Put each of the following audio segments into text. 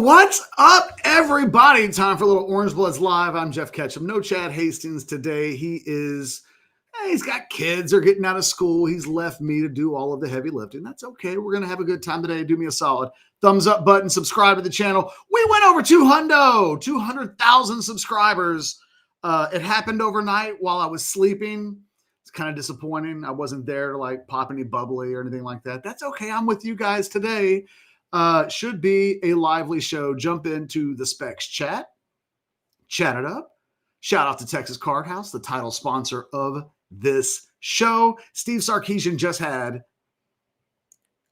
What's up, everybody? Time for a little Orange Bloods Live. I'm Jeff Ketchum. No Chad Hastings today. He's got kids. They're getting out of school. He's left me to do all of the heavy lifting. That's okay. We're going to have a good time today. Do me a solid. Thumbs up button. Subscribe to the channel. We went over 200,000 subscribers. It happened overnight while I was sleeping. It's kind of disappointing. I wasn't there to like pop any bubbly or anything like that. That's okay. I'm with you guys today. Should be a lively show. Jump into the Specs chat it up. Shout out to Texas Card House, the title sponsor of this show. Steve Sarkisian just had,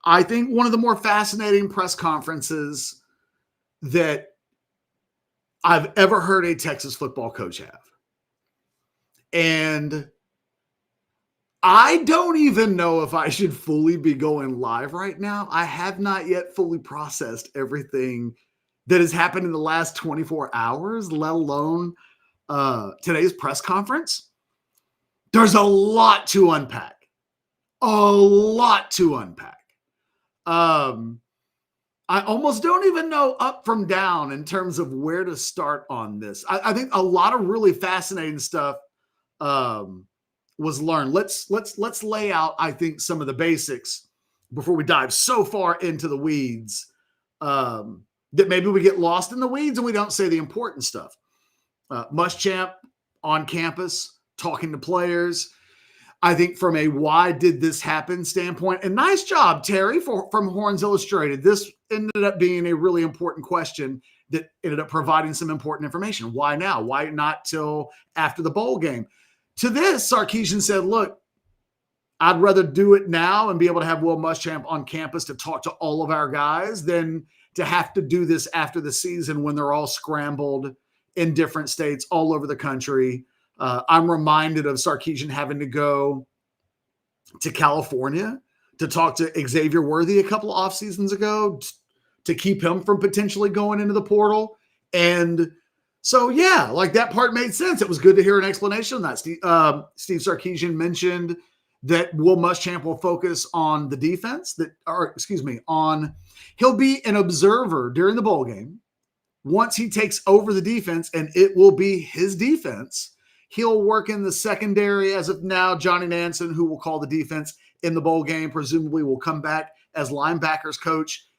I think, one of the more fascinating press conferences that I've ever heard a Texas football coach have. And I don't even know if I should fully be going live right now. I have not yet fully processed everything that has happened in the last 24 hours, let alone today's press conference. There's a lot to unpack. I almost don't even know up from down in terms of where to start on this. I think a lot of really fascinating stuff was learned. Let's lay out, I think, some of the basics before we dive so far into the weeds that maybe we get lost in the weeds and we don't say the important stuff. Muschamp on campus, talking to players. I think from a why did this happen standpoint, and nice job, Terry, from Horns Illustrated. This ended up being a really important question that ended up providing some important information. Why now? Why not till after the bowl game? To this, Sarkisian said, look, I'd rather do it now and be able to have Will Muschamp on campus to talk to all of our guys than to have to do this after the season when they're all scrambled in different states all over the country. I'm reminded of Sarkisian having to go to California to talk to Xavier Worthy a couple of off seasons ago to keep him from potentially going into the portal. And so, yeah, like that part made sense. It was good to hear an explanation on that. Steve Sarkisian mentioned that Will Muschamp will focus on the defense he'll be an observer during the bowl game. Once he takes over the defense, and it will be his defense, he'll work in the secondary as of now. Johnny Nansen, who will call the defense in the bowl game, presumably will come back as linebackers coach,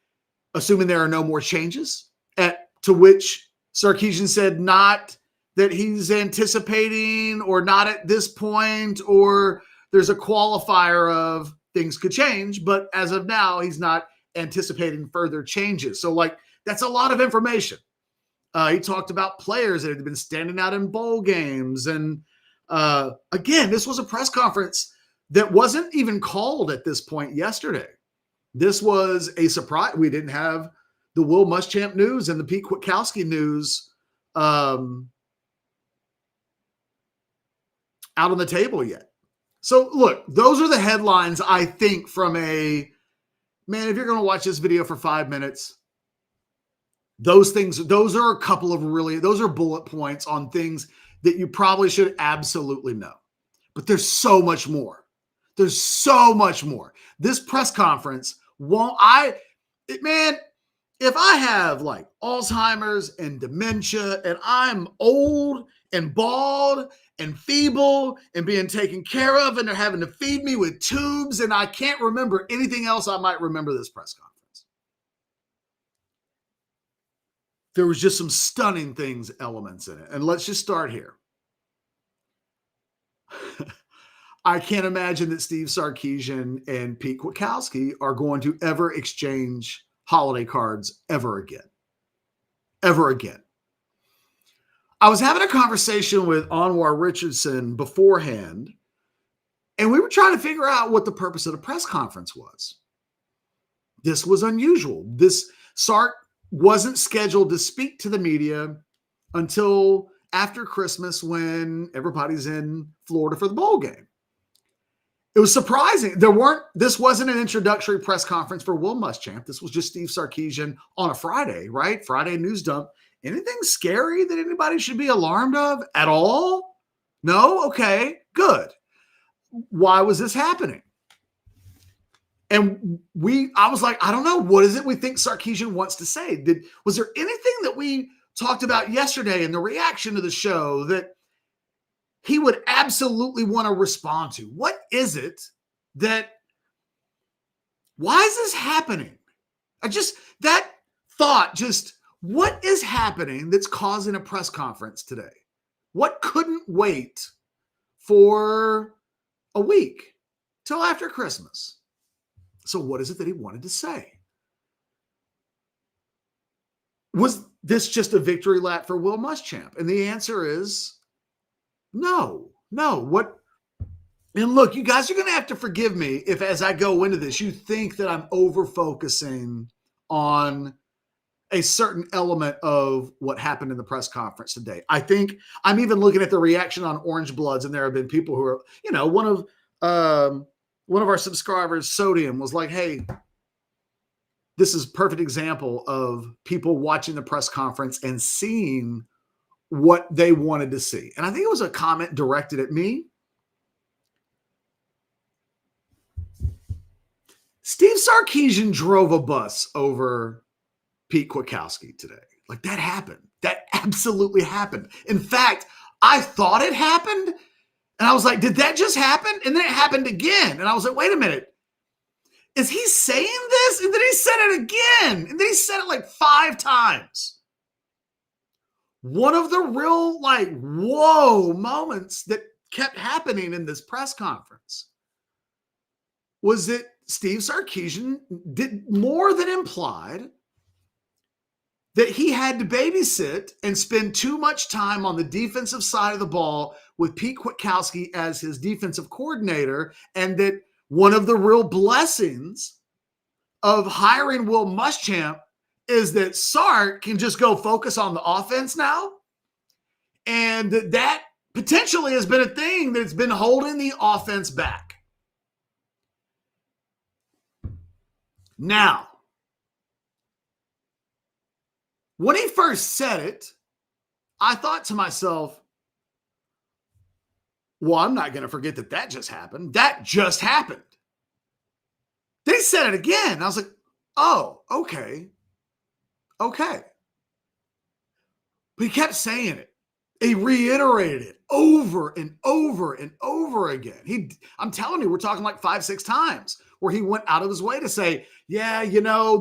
assuming there are no more changes, to which Sarkisian said not that he's anticipating or not at this point, or there's a qualifier of things could change, but as of now, he's not anticipating further changes. So like, that's a lot of information. He talked about players that had been standing out in bowl games. And again, this was a press conference that wasn't even called at this point yesterday. This was a surprise. We didn't have the Will Muschamp news and the Pete Kwiatkowski news out on the table yet. So look, those are the headlines, I think, from if you're going to watch this video for 5 minutes, those are a couple of those are bullet points on things that you probably should absolutely know. But there's so much more. This press conference if I have like Alzheimer's and dementia and I'm old and bald and feeble and being taken care of and they're having to feed me with tubes and I can't remember anything else, I might remember this press conference. There was just some stunning elements in it. And let's just start here. I can't imagine that Steve Sarkisian and Pete Kwiatkowski are going to ever exchange holiday cards ever again. I was having a conversation with Anwar Richardson beforehand, and we were trying to figure out what the purpose of the press conference was. This was unusual. Sark wasn't scheduled to speak to the media until after Christmas when everybody's in Florida for the bowl game. It was surprising. This wasn't an introductory press conference for Will Muschamp. This was just Steve Sarkisian on a Friday, right? Friday news dump. Anything scary that anybody should be alarmed of at all? No? Okay, good. Why was this happening? And I was like, I don't know. What is it we think Sarkisian wants to say? Was there anything that we talked about yesterday in the reaction to the show that he would absolutely want to respond to? What is it why is this happening? That thought, what is happening that's causing a press conference today? What couldn't wait for a week till after Christmas? So what is it that he wanted to say? Was this just a victory lap for Will Muschamp? And the answer is no. And look, you guys are going to have to forgive me if, as I go into this, you think that I'm over-focusing on a certain element of what happened in the press conference today. I think I'm even looking at the reaction on Orange Bloods, and there have been people who are, one of our subscribers, Sodium, was like, hey, this is a perfect example of people watching the press conference and seeing what they wanted to see. And I think it was a comment directed at me. Steve Sarkisian drove a bus over Pete Kwiatkowski today. Like, that happened. That absolutely happened. In fact, I thought it happened. And I was like, did that just happen? And then it happened again. And I was like, wait a minute. Is he saying this? And then he said it again. And then he said it like 5 times. One of the real, whoa moments that kept happening in this press conference was that Steve Sarkisian did more than implied that he had to babysit and spend too much time on the defensive side of the ball with Pete Kwiatkowski as his defensive coordinator, and that one of the real blessings of hiring Will Muschamp is that Sark can just go focus on the offense now, and that potentially has been a thing that's been holding the offense back. Now, when he first said it, I thought to myself, well, I'm not going to forget that just happened. That just happened. They said it again. I was like, oh, okay. But he kept saying it. He reiterated it over and over and over again. I'm telling you, we're talking like 5-6 times where he went out of his way to say, yeah,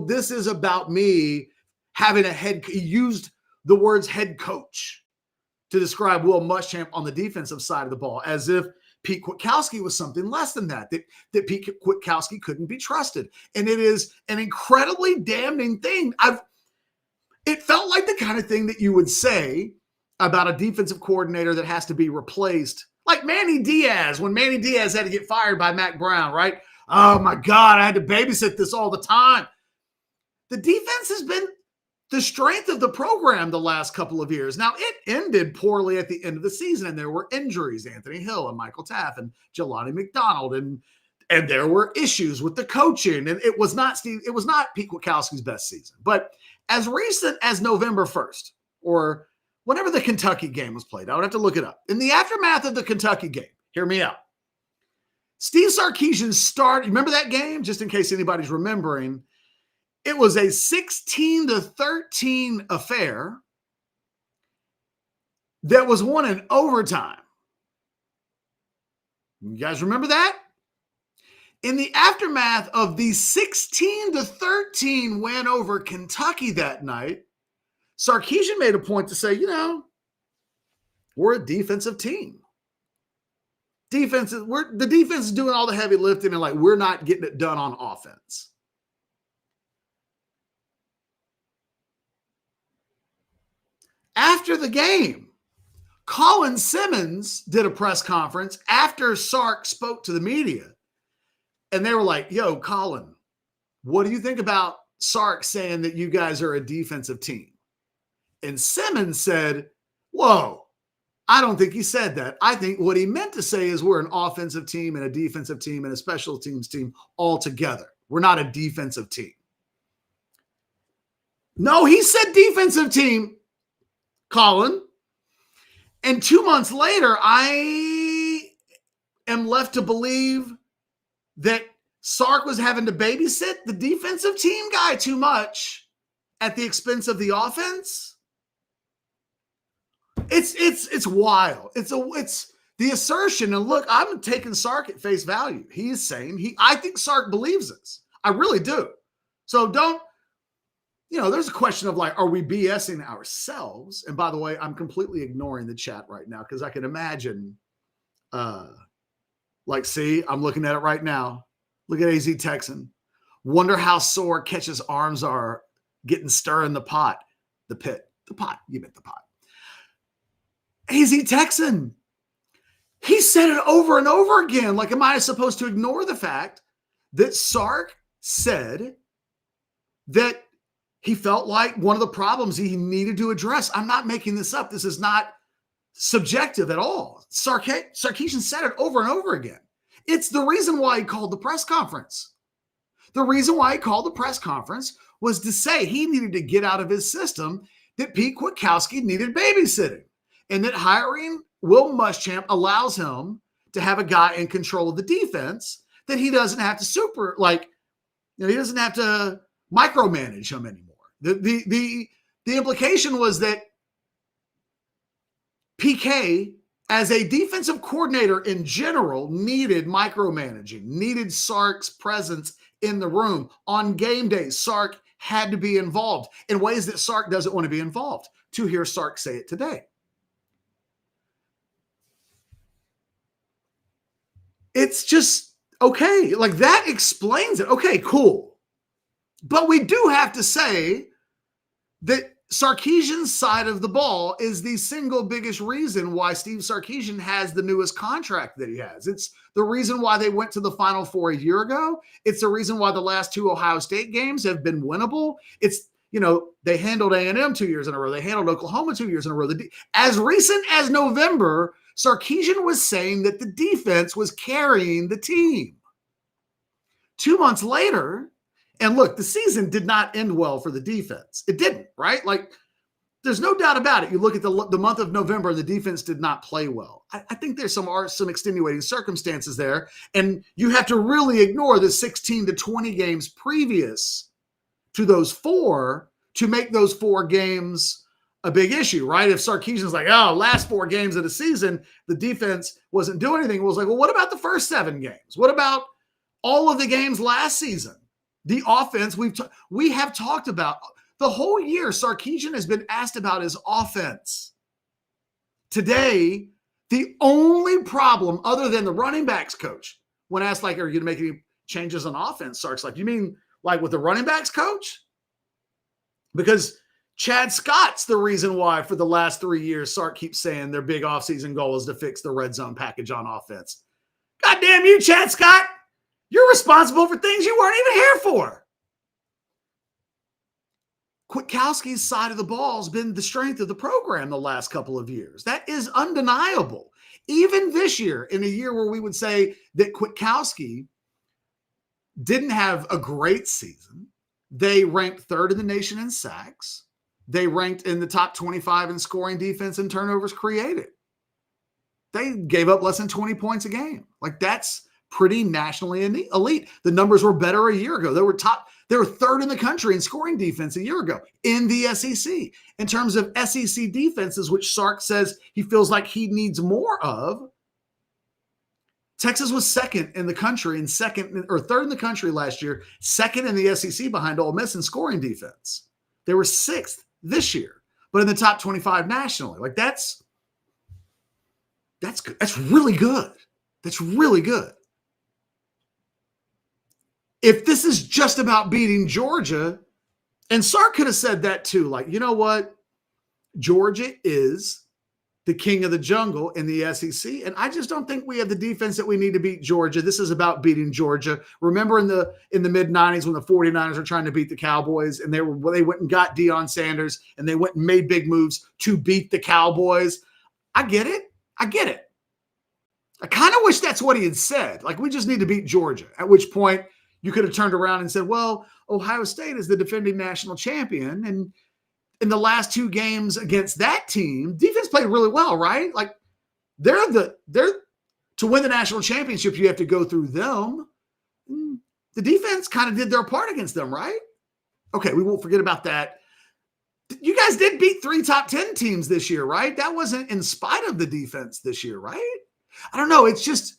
this is about me having he used the words head coach to describe Will Muschamp on the defensive side of the ball, as if Pete Kwiatkowski was something less than that Pete Kwiatkowski couldn't be trusted. And it is an incredibly damning thing. It felt like the kind of thing that you would say about a defensive coordinator that has to be replaced, like Manny Diaz, when Manny Diaz had to get fired by Mac Brown, right? Oh my God, I had to babysit this all the time. The defense has been the strength of the program the last couple of years. Now, it ended poorly at the end of the season, and there were injuries, Anthony Hill and Michael Taft and Jelani McDonald, and there were issues with the coaching, and it was not Pete Kwiatkowski's best season. But as recent as November 1st, or whenever the Kentucky game was played, I would have to look it up. In the aftermath of the Kentucky game, hear me out. Steve Sarkisian started, remember that game? Just in case anybody's remembering, it was a 16-13 affair that was won in overtime. You guys remember that? In the aftermath of the 16-13 win over Kentucky that night, Sarkisian made a point to say, we're a defensive team. The defense is doing all the heavy lifting, and we're not getting it done on offense. After the game, Colin Simmons did a press conference after Sark spoke to the media. And they were like, yo, Colin, what do you think about Sark saying that you guys are a defensive team? And Simmons said, whoa, I don't think he said that. I think what he meant to say is we're an offensive team and a defensive team and a special teams team all together. We're not a defensive team. No, he said defensive team, Colin. And 2 months later, I am left to believe that Sark was having to babysit the defensive team guy too much at the expense of the offense. It's wild. It's the assertion. And look, I'm taking Sark at face value. He is saying I think Sark believes this. I really do. So don't, there's a question of like, are we BSing ourselves? And by the way, I'm completely ignoring the chat right now because I can imagine, see, I'm looking at it right now. Look at AZ Texan. Wonder how sore Catch's arms are getting stirring the pot. The pot. You meant the pot. AZ Texan. He said it over and over again. Like, am I supposed to ignore the fact that Sark said that he felt like one of the problems he needed to address? I'm not making this up. This is not subjective at all. Sarkisian said it over and over again. It's the reason why he called the press conference. The reason why he called the press conference was to say he needed to get out of his system that Pete Kwiatkowski needed babysitting, and that hiring Will Muschamp allows him to have a guy in control of the defense that he doesn't have to he doesn't have to micromanage him anymore. The implication was that PK, as a defensive coordinator in general, needed micromanaging, needed Sark's presence in the room. On game days, Sark had to be involved in ways that Sark doesn't want to be involved. To hear Sark say it today. It's just, okay, like that explains it. Okay, cool. But we do have to say that Sarkisian's side of the ball is the single biggest reason why Steve Sarkisian has the newest contract that he has. It's the reason why they went to the Final Four a year ago. It's the reason why the last two Ohio State games have been winnable. It's, they handled A&M 2 years in a row. They handled Oklahoma 2 years in a row. As recent as November, Sarkisian was saying that the defense was carrying the team. 2 months later, and look, the season did not end well for the defense. It didn't, right? Like, there's no doubt about it. You look at the month of November, the defense did not play well. I think there's some extenuating circumstances there, and you have to really ignore the 16 to 20 games previous to those four to make those 4 games a big issue, right? If Sarkisian's like, last 4 games of the season, the defense wasn't doing anything. It was like, well, what about the first 7 games? What about all of the games last season? The offense, we have talked about the whole year. Sarkisian has been asked about his offense. Today, the only problem other than the running backs coach, when asked, like, are you going to make any changes on offense? Sark's like, you mean like with the running backs coach? Because Chad Scott's the reason why for the last 3 years, Sark keeps saying their big offseason goal is to fix the red zone package on offense. God damn you, Chad Scott. You're responsible for things you weren't even here for. Kwiatkowski's side of the ball has been the strength of the program the last couple of years. That is undeniable. Even this year, in a year where we would say that Kwiatkowski didn't have a great season, they ranked 3rd in the nation in sacks. They ranked in the top 25 in scoring, defense, and turnovers created. They gave up less than 20 points a game. Like, that's pretty nationally elite. The numbers were better a year ago. They were 3rd in the country in scoring defense a year ago in the SEC. In terms of SEC defenses, which Sark says he feels like he needs more of, Texas was 2nd in the country and 3rd in the country last year, 2nd in the SEC behind Ole Miss in scoring defense. They were 6th this year, but in the top 25 nationally. Like, that's good. That's really good. That's really good. If this is just about beating Georgia, and Sark could have said that too, like, you know what? Georgia is the king of the jungle in the SEC, and I just don't think we have the defense that we need to beat Georgia. This is about beating Georgia. Remember in the mid-'90s when the 49ers were trying to beat the Cowboys, and they went and got Deion Sanders, and they went and made big moves to beat the Cowboys. I get it. I kind of wish that's what he had said. Like, we just need to beat Georgia, at which point you could have turned around and said, well, Ohio State is the defending national champion. And in the last 2 games against that team, defense played really well, right? Like, they're to win the national championship, you have to go through them. the defense kind of did their part against them, right? Okay, we won't forget about that. You guys did beat 3 top 10 teams this year, right? That wasn't in spite of the defense this year, right? I don't know. It's just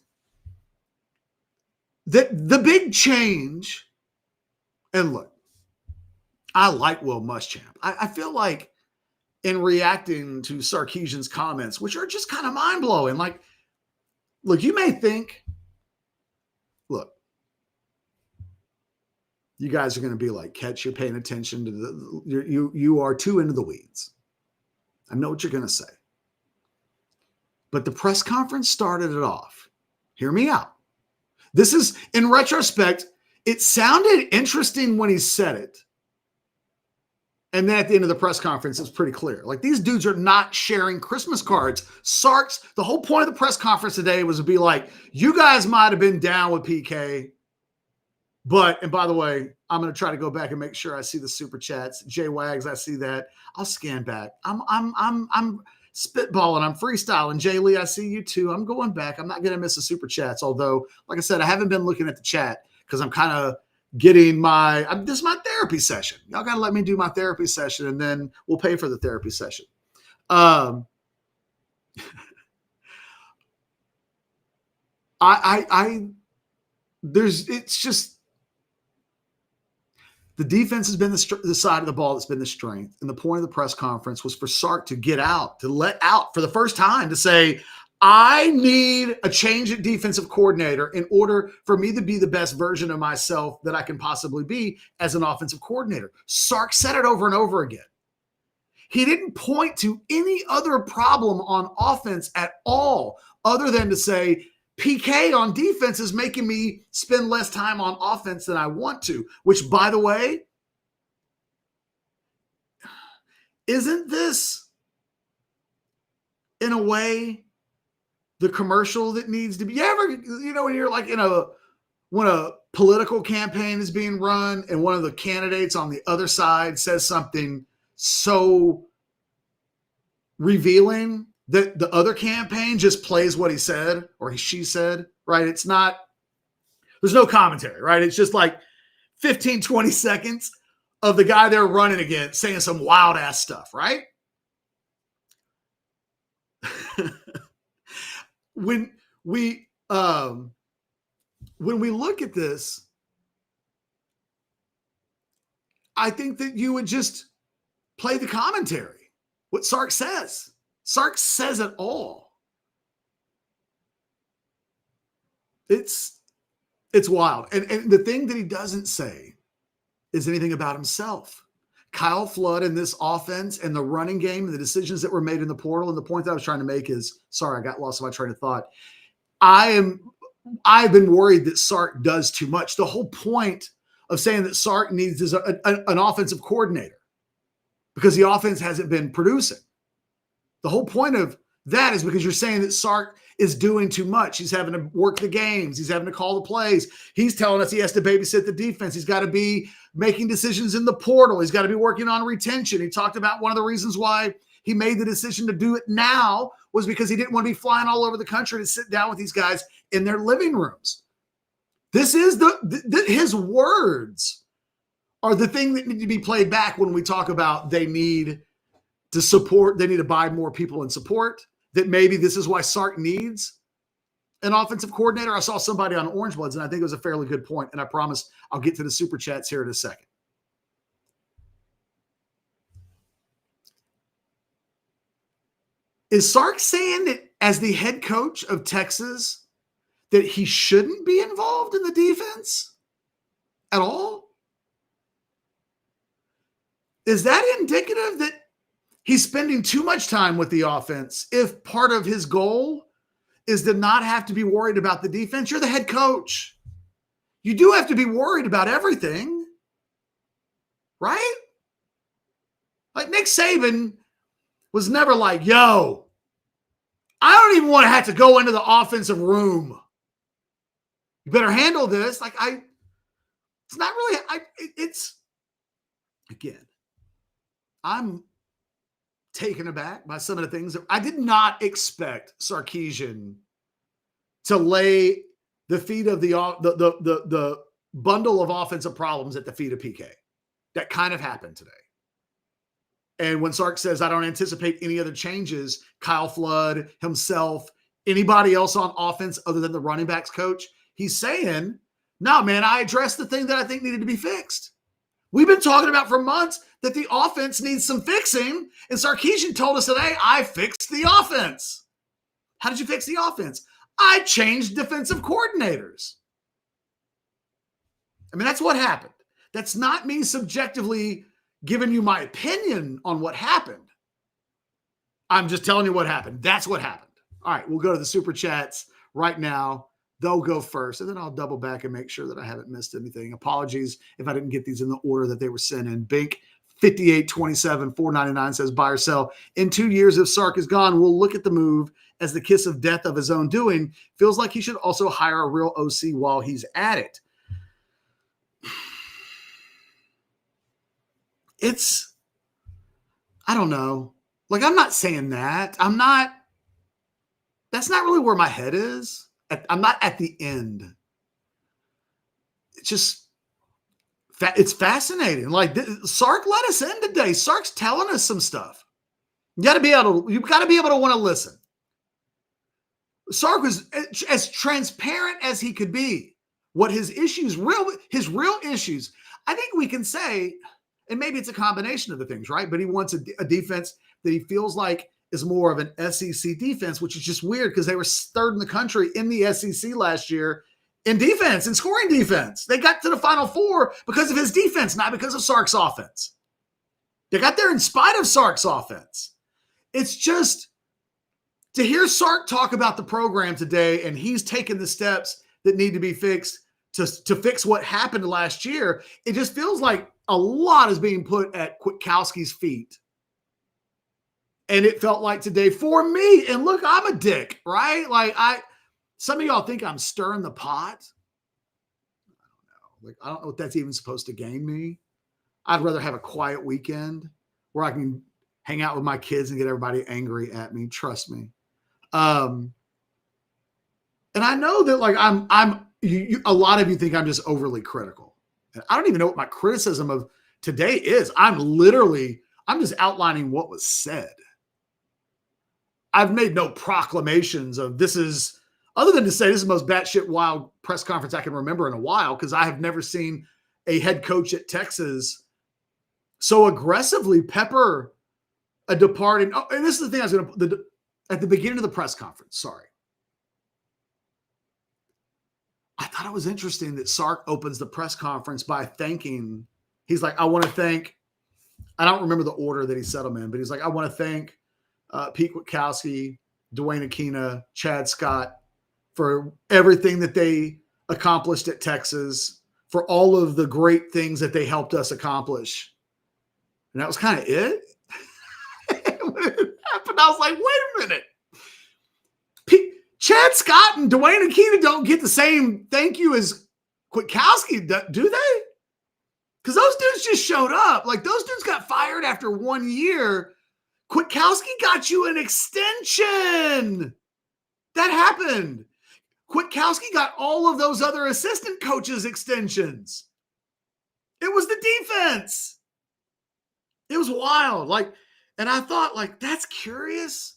the big change. And look, I like Will Muschamp. I feel like in reacting to Sarkisian's comments, which are just kind of mind-blowing, like, look, you may think, look, you guys are going to be like, Ketch, you're paying attention to you are too into the weeds. I know what you're going to say. But the press conference started it off. Hear me out. This is, in retrospect, it sounded interesting when he said it. And then at the end of the press conference, it's pretty clear. Like, these dudes are not sharing Christmas cards. Sark's, the whole point of the press conference today was to be like, you guys might have been down with PK. But, and by the way, I'm going to try to go back and make sure I see the super chats. Jay Wags, I see that. I'll scan back. I'm spitballing. I'm freestyling. Jay Lee, I see you too. I'm going back. I'm not going to miss the super chats. Although, like I said, I haven't been looking at the chat because I'm kind of getting this is my therapy session. Y'all got to let me do my therapy session, and then we'll pay for the therapy session. It's just, the defense has been the side of the ball that's been the strength. And the point of the press conference was for Sark to get out, to let out for the first time, to say, I need a change at defensive coordinator in order for me to be the best version of myself that I can possibly be as an offensive coordinator. Sark said it over and over again. He didn't point to any other problem on offense at all, other than to say, PK on defense is making me spend less time on offense than I want to, which, by the way, isn't this, in a way, the commercial that needs to be? When you're like when a political campaign is being run and one of the candidates on the other side says something so revealing that the other campaign just plays what he said or she said, right? It's not, there's no commentary, right? It's just like 15, 20 seconds of the guy they're running against saying some wild ass stuff, right? When we look at this, I think that you would just play the commentary, what Sark says. Sark says it all. It's wild. And the thing that he doesn't say is anything about himself. Kyle Flood and this offense and the running game and the decisions that were made in the portal. And the point that I was trying to make is, sorry, I got lost in my train of thought. I've been worried that Sark does too much. The whole point of saying that Sark needs is an offensive coordinator because the offense hasn't been producing. The whole point of that is because you're saying that Sark is doing too much. He's having to work the games. He's having to call the plays. He's telling us he has to babysit the defense. He's got to be making decisions in the portal. He's got to be working on retention. He talked about one of the reasons why he made the decision to do it now was because he didn't want to be flying all over the country to sit down with these guys in their living rooms. This is his words are the thing that need to be played back when we talk about they need to support, they need to buy more people in support, that maybe this is why Sark needs an offensive coordinator. I saw somebody on Orange Bloods, and I think it was a fairly good point, and I promise I'll get to the super chats here in a second. Is Sark saying that as the head coach of Texas that he shouldn't be involved in the defense at all? Is that indicative that he's spending too much time with the offense if part of his goal is to not have to be worried about the defense? You're the head coach. You do have to be worried about everything, right? Like Nick Saban was never like, yo, I don't even want to have to go into the offensive room. You better handle this. It's not really, again, I'm taken aback by some of the things that I did not expect Sarkisian to lay the feet of the bundle of offensive problems at the feet of PK. That kind of happened today. And when Sark says, I don't anticipate any other changes, Kyle Flood, himself, anybody else on offense other than the running backs coach, he's saying, no, man, I addressed the thing that I think needed to be fixed. We've been talking about for months that the offense needs some fixing. And Sarkisian told us today, I fixed the offense. How did you fix the offense? I changed defensive coordinators. I mean, that's what happened. That's not me subjectively giving you my opinion on what happened. I'm just telling you what happened. That's what happened. All right, we'll go to the super chats right now. They'll go first, and then I'll double back and make sure that I haven't missed anything. Apologies if I didn't get these in the order that they were sent in. Bink 5827 499 says, buy or sell. In 2 years, if Sark is gone, we'll look at the move as the kiss of death of his own doing. Feels like he should also hire a real OC while he's at it. It's, I don't know. Like, I'm not saying that. That's not really where my head is. I'm not at the end. It's just, it's fascinating. Like, Sark let us in today. Sark's telling us some stuff. You've got to be able to want to listen. Sark was as transparent as he could be. What his real issues, I think we can say, and maybe it's a combination of the things, right? But he wants a defense that he feels like is more of an SEC defense, which is just weird because they were third in the country in the SEC last year in defense, in scoring defense. They got to the Final Four because of his defense, not because of Sark's offense. They got there in spite of Sark's offense. It's just to hear Sark talk about the program today, and he's taken the steps that need to be fixed to fix what happened last year. It just feels like a lot is being put at Kwiatkowski's feet. And it felt like today for me, and look, I'm a dick, right? Like some of y'all think I'm stirring the pot. I don't know. Like, I don't know what that's even supposed to gain me. I'd rather have a quiet weekend where I can hang out with my kids and get everybody angry at me. Trust me. And I know that like a lot of you think I'm just overly critical. And I don't even know what my criticism of today is. I'm just outlining what was said. I've made no proclamations of this is, other than to say this is the most batshit wild press conference I can remember in a while, because I have never seen a head coach at Texas so aggressively pepper a departing. Oh, and this is the thing I was going to, at the beginning of the press conference, sorry. I thought it was interesting that Sark opens the press conference by thanking, he's like, I want to thank, I don't remember the order that he said them in, but he's like, I want to thank Pete Kwiatkowski, Dwayne Akina, Chad Scott for everything that they accomplished at Texas, for all of the great things that they helped us accomplish. And that was kind of it. When it happened, I was like, wait a minute. Chad Scott and Dwayne Akina don't get the same thank you as Kwiatkowski, do they? Because those dudes just showed up. Like, those dudes got fired after 1 year. Kwiatkowski got you an extension. That happened. Kwiatkowski got all of those other assistant coaches extensions. It was the defense. It was wild. Like, and I thought, like, that's curious.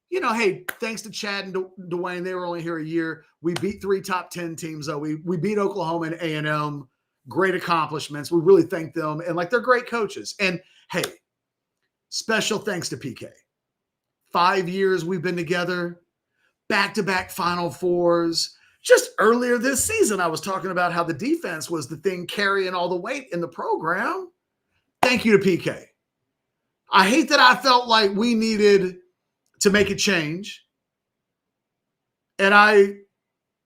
You know, hey, thanks to Chad and Dwayne, they were only here a year. We beat 3 top 10 teams, though. We beat Oklahoma and A&M. Great accomplishments. We really thank them. And, like, they're great coaches. And, hey, special thanks to PK. 5 years we've been together. Back-to-back Final Fours. Just earlier this season, I was talking about how the defense was the thing carrying all the weight in the program. Thank you to PK. I hate that I felt like we needed to make a change. And I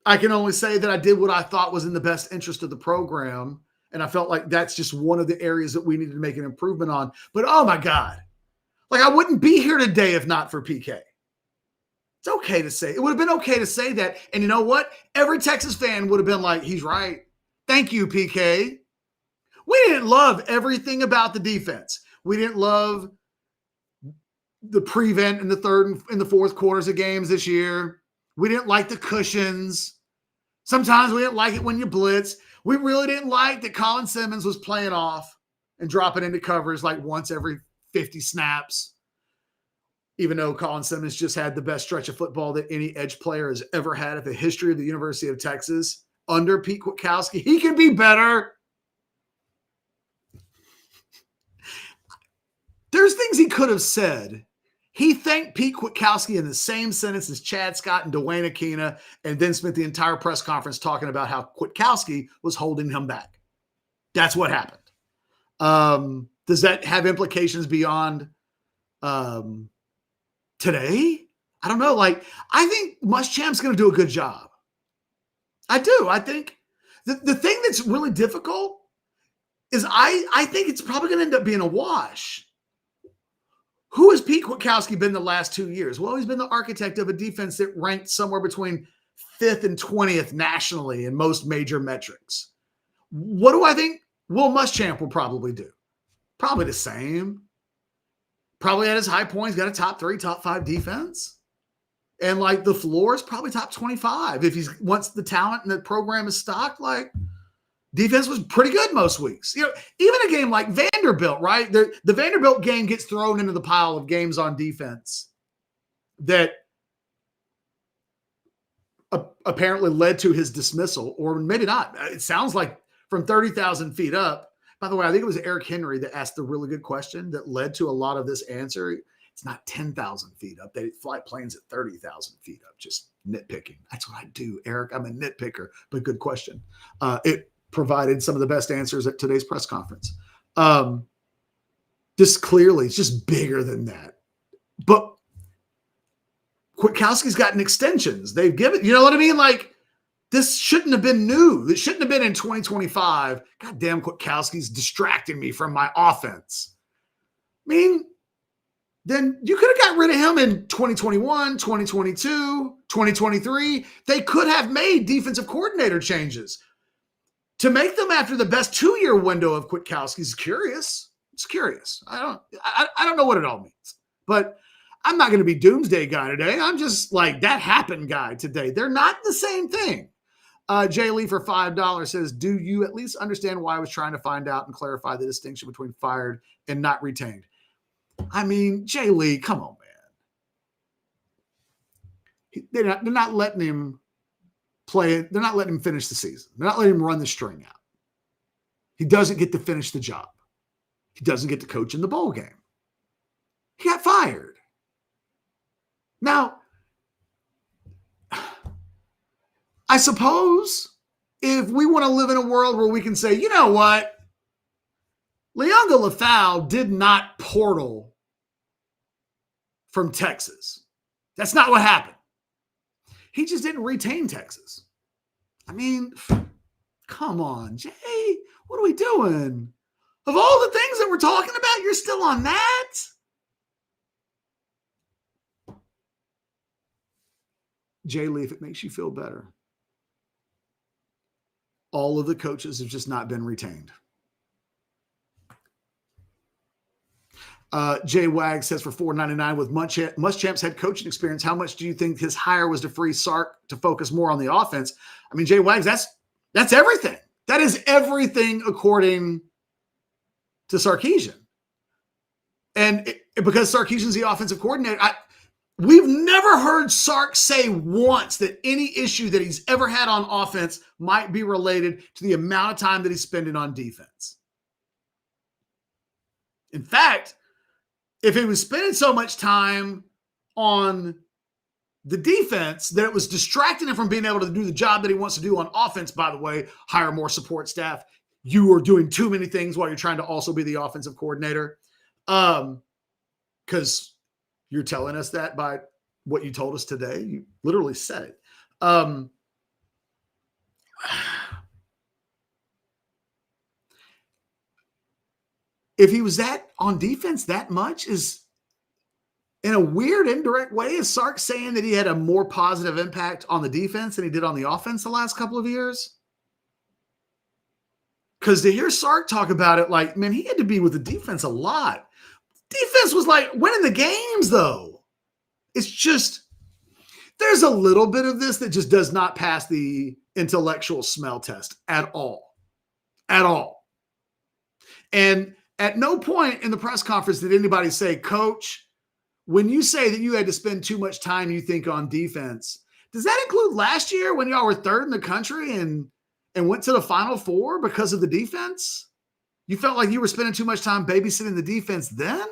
can only say that I did what I thought was in the best interest of the program. And I felt like that's just one of the areas that we needed to make an improvement on. But, oh, my God. Like, I wouldn't be here today if not for PK. It's okay to say. It would have been okay to say that. And you know what? Every Texas fan would have been like, he's right. Thank you, PK. We didn't love everything about the defense. We didn't love the prevent in the third and the fourth quarters of games this year. We didn't like the cushions. Sometimes we didn't like it when you blitz. We really didn't like that Colin Simmons was playing off and dropping into covers like once every 50 snaps, even though Colin Simmons just had the best stretch of football that any edge player has ever had in the history of the University of Texas under Pete Kwiatkowski. He can be better. There's things he could have said. He thanked Pete Kwiatkowski in the same sentence as Chad Scott and Dwayne Akina, and then spent the entire press conference talking about how Kwiatkowski was holding him back. That's what happened. Does that have implications beyond today? I don't know. Like, I think Muschamp's going to do a good job. I do. I think the thing that's really difficult is I think it's probably going to end up being a wash. Who has Pete Kwiatkowski been the last 2 years? Well, he's been the architect of a defense that ranked somewhere between 5th and 20th nationally in most major metrics. What do I think Will Muschamp will probably do? Probably the same. Probably at his high point, he's got a top 3, top 5 defense. And like the floor is probably top 25. If he's once the talent and the program is stocked, like defense was pretty good most weeks. You know, even a game like Vanderbilt, right? The Vanderbilt game gets thrown into the pile of games on defense that apparently led to his dismissal, or maybe not. It sounds like from 30,000 feet up. By the way, I think it was Eric Henry that asked the really good question that led to a lot of this answer. It's not 10,000 feet up. They fly planes at 30,000 feet up. Just nitpicking. That's what I do, Eric. I'm a nitpicker, but good question. It provided some of the best answers at today's press conference. Just clearly, it's just bigger than that. But Kwiatkowski's gotten extensions. They've given, you know what I mean? Like, this shouldn't have been new. It shouldn't have been in 2025. God damn, Kwiatkowski's distracting me from my offense. I mean, then you could have got rid of him in 2021, 2022, 2023. They could have made defensive coordinator changes. To make them after the best 2-year window of Kwiatkowski is curious. It's curious. I don't know what it all means. But I'm not going to be doomsday guy today. I'm just like that happened guy today. They're not the same thing. Jay Lee for $5 says, do you at least understand why I was trying to find out and clarify the distinction between fired and not retained? I mean, Jay Lee, come on, man. They're not letting him play. They're not letting him finish the season. They're not letting him run the string out. He doesn't get to finish the job. He doesn't get to coach in the bowl game. He got fired. Now, I suppose if we want to live in a world where we can say, you know what? Leonga Lafau did not portal from Texas. That's not what happened. He just didn't retain Texas. I mean, come on, Jay. What are we doing? Of all the things that we're talking about, you're still on that? Jay Lee, if it makes you feel better, all of the coaches have just not been retained. Jay Wag says for $4.99 with Muschamp's head coaching experience, how much do you think his hire was to free Sark to focus more on the offense? I mean, Jay Wags, that's everything. That is everything according to Sarkisian. And because Sarkisian's the offensive coordinator, we've never heard Sark say once that any issue that he's ever had on offense might be related to the amount of time that he's spending on defense. In fact, if he was spending so much time on the defense that it was distracting him from being able to do the job that he wants to do on offense, by the way, hire more support staff. You are doing too many things while you're trying to also be the offensive coordinator. Because you're telling us that by what you told us today. You literally said it. If he was that on defense that much, is in a weird indirect way, is Sark saying that he had a more positive impact on the defense than he did on the offense the last couple of years? Because to hear Sark talk about it, like, man, he had to be with the defense a lot. Defense was like winning the games, though. It's just, there's a little bit of this that just does not pass the intellectual smell test at all. at all. And at no point in the press conference did anybody say, Coach, when you say that you had to spend too much time, you think, on defense, does that include last year when y'all were third in the country and went to the Final Four because of the defense? You felt like you were spending too much time babysitting the defense then?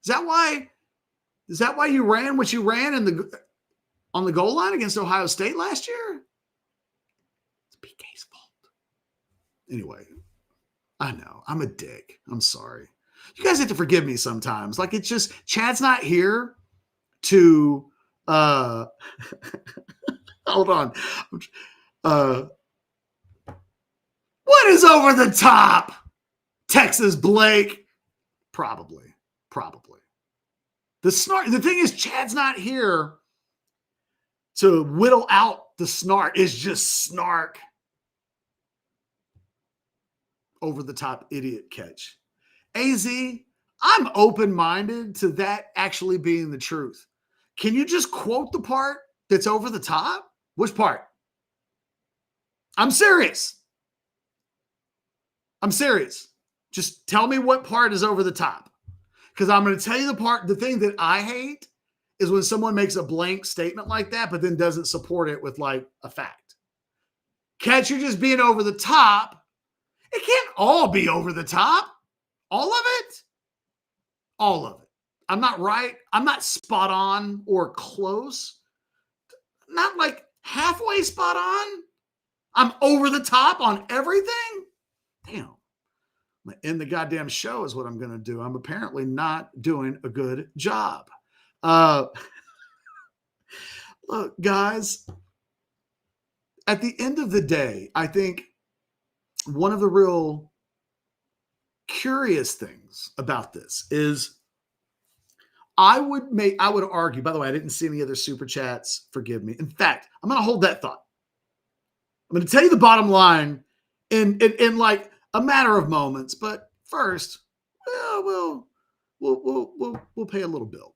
Is that why you ran what you ran on the goal line against Ohio State last year? It's PK's fault. Anyway, I know. I'm a dick. I'm sorry. You guys have to forgive me sometimes. Like, it's just, Chad's not here to hold on. What is over the top? Texas Blake? Probably. The thing is, Chad's not here to whittle out the snark. It's just snark. Over the top idiot catch. AZ, I'm open-minded to that actually being the truth. Can you just quote the part that's over the top? Which part? I'm serious. Just tell me what part is over the top. Because I'm going to tell you the thing that I hate is when someone makes a blank statement like that, but then doesn't support it with like a fact. Catch, you're just being over the top. It can't all be over the top. All of it? All of it. I'm not right. I'm not spot on or close. Not like halfway spot on. I'm over the top on everything. Damn. I'm going to end the goddamn show is what I'm going to do. I'm apparently not doing a good job. Look, guys, at the end of the day, I think one of the real curious things about this is I would argue, by the way, I didn't see any other super chats. Forgive me. In fact, I'm going to hold that thought. I'm going to tell you the bottom line in like a matter of moments, but first, we'll pay a little bill.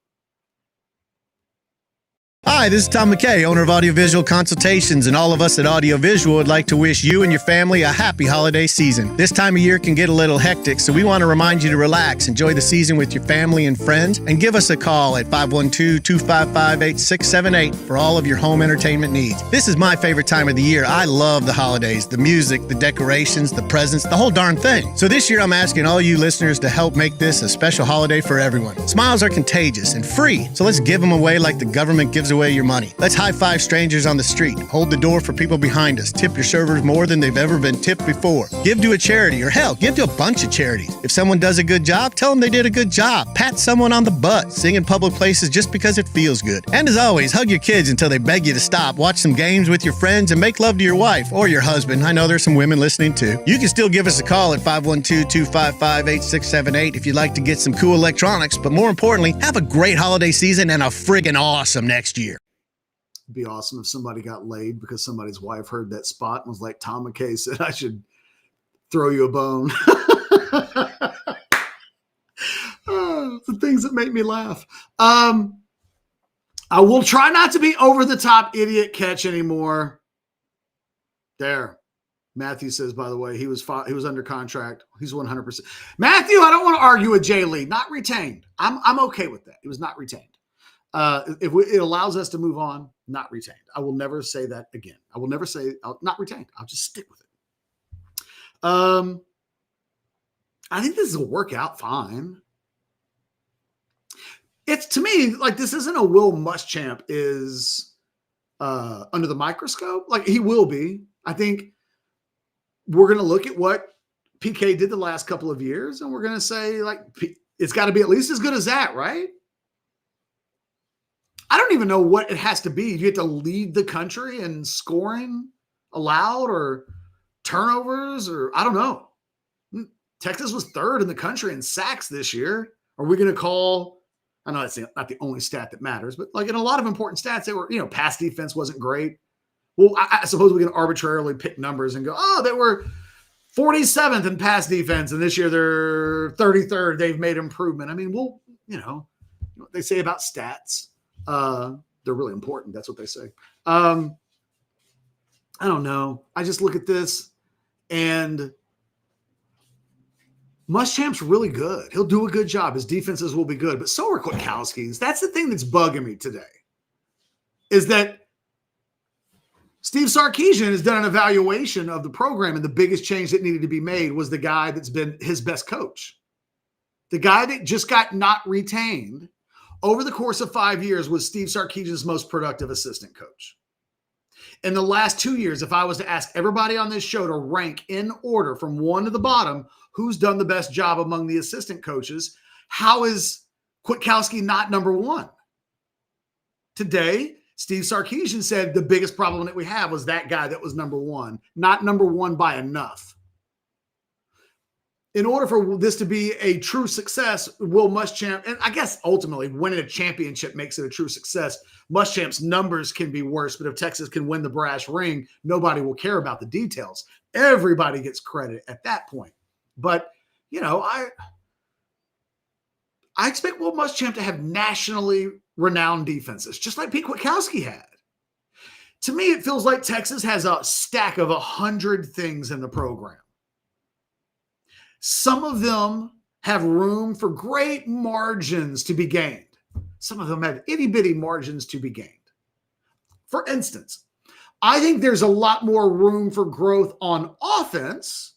Hi, this is Tom McKay, owner of Audiovisual Consultations, and all of us at Audiovisual would like to wish you and your family a happy holiday season. This time of year can get a little hectic, so we want to remind you to relax, enjoy the season with your family and friends, and give us a call at 512-255-8678 for all of your home entertainment needs. This is my favorite time of the year. I love the holidays, the music, the decorations, the presents, the whole darn thing. So this year I'm asking all you listeners to help make this a special holiday for everyone. Smiles are contagious and free, so let's give them away like the government gives away your money. Let's high-five strangers on the street, hold the door for people behind us, tip your servers more than they've ever been tipped before, give to a charity, or hell, give to a bunch of charities. If someone does a good job, tell them they did a good job. Pat someone on the butt, sing in public places just because it feels good. And as always, hug your kids until they beg you to stop, watch some games with your friends, and make love to your wife or your husband. I know there's some women listening too. You can still give us a call at 512-255-8678 if you'd like to get some cool electronics, but more importantly, have a great holiday season and a friggin' awesome next year. It'd be awesome if somebody got laid because somebody's wife heard that spot and was like, Tom McKay said I should throw you a bone. The things that make me laugh. I will try not to be over the top idiot catch anymore. There. Matthew says, by the way, he was under contract. He's 100%. Matthew, I don't want to argue with Jay Lee. Not retained. I'm okay with that. He was not retained. It allows us to move on, not retained. I will never say that again. I will never say not retained. I'll just stick with it. I think this will work out fine. It's, to me, like, this isn't a Will Muschamp is under the microscope. Like, he will be. I think we're going to look at what PK did the last couple of years, and we're going to say, like, it's got to be at least as good as that, right? I don't even know what it has to be. You get to lead the country in scoring allowed or turnovers, or I don't know. Texas was third in the country in sacks this year. Are we going to call, I know that's not the only stat that matters, but like in a lot of important stats, they were, pass defense wasn't great. Well, I suppose we can arbitrarily pick numbers and go, oh, they were 47th in pass defense, and this year they're 33rd. They've made improvement. I mean, we'll, what they say about stats. They're really important. That's what they say. I don't know. I just look at this And Muschamp's really good. He'll do a good job. His defenses will be good, but so are Kwiatkowski's. That's the thing that's bugging me today, is that Steve Sarkisian has done an evaluation of the program, and the biggest change that needed to be made was the guy that's been his best coach. The guy that just got not retained over the course of 5 years was Steve Sarkisian's most productive assistant coach. In the last 2 years, if I was to ask everybody on this show to rank in order from one to the bottom, who's done the best job among the assistant coaches, how is Kwiatkowski not number one? Today, Steve Sarkisian said the biggest problem that we have was that guy that was number one, not number one by enough. In order for this to be a true success, Will Muschamp, and I guess ultimately winning a championship makes it a true success. Muschamp's numbers can be worse, but if Texas can win the brass ring, nobody will care about the details. Everybody gets credit at that point. But, you know, I expect Will Muschamp to have nationally renowned defenses, just like Pete Kwiatkowski had. To me, it feels like Texas has a stack of 100 things in the program. Some of them have room for great margins to be gained. Some of them have itty-bitty margins to be gained. For instance, I think there's a lot more room for growth on offense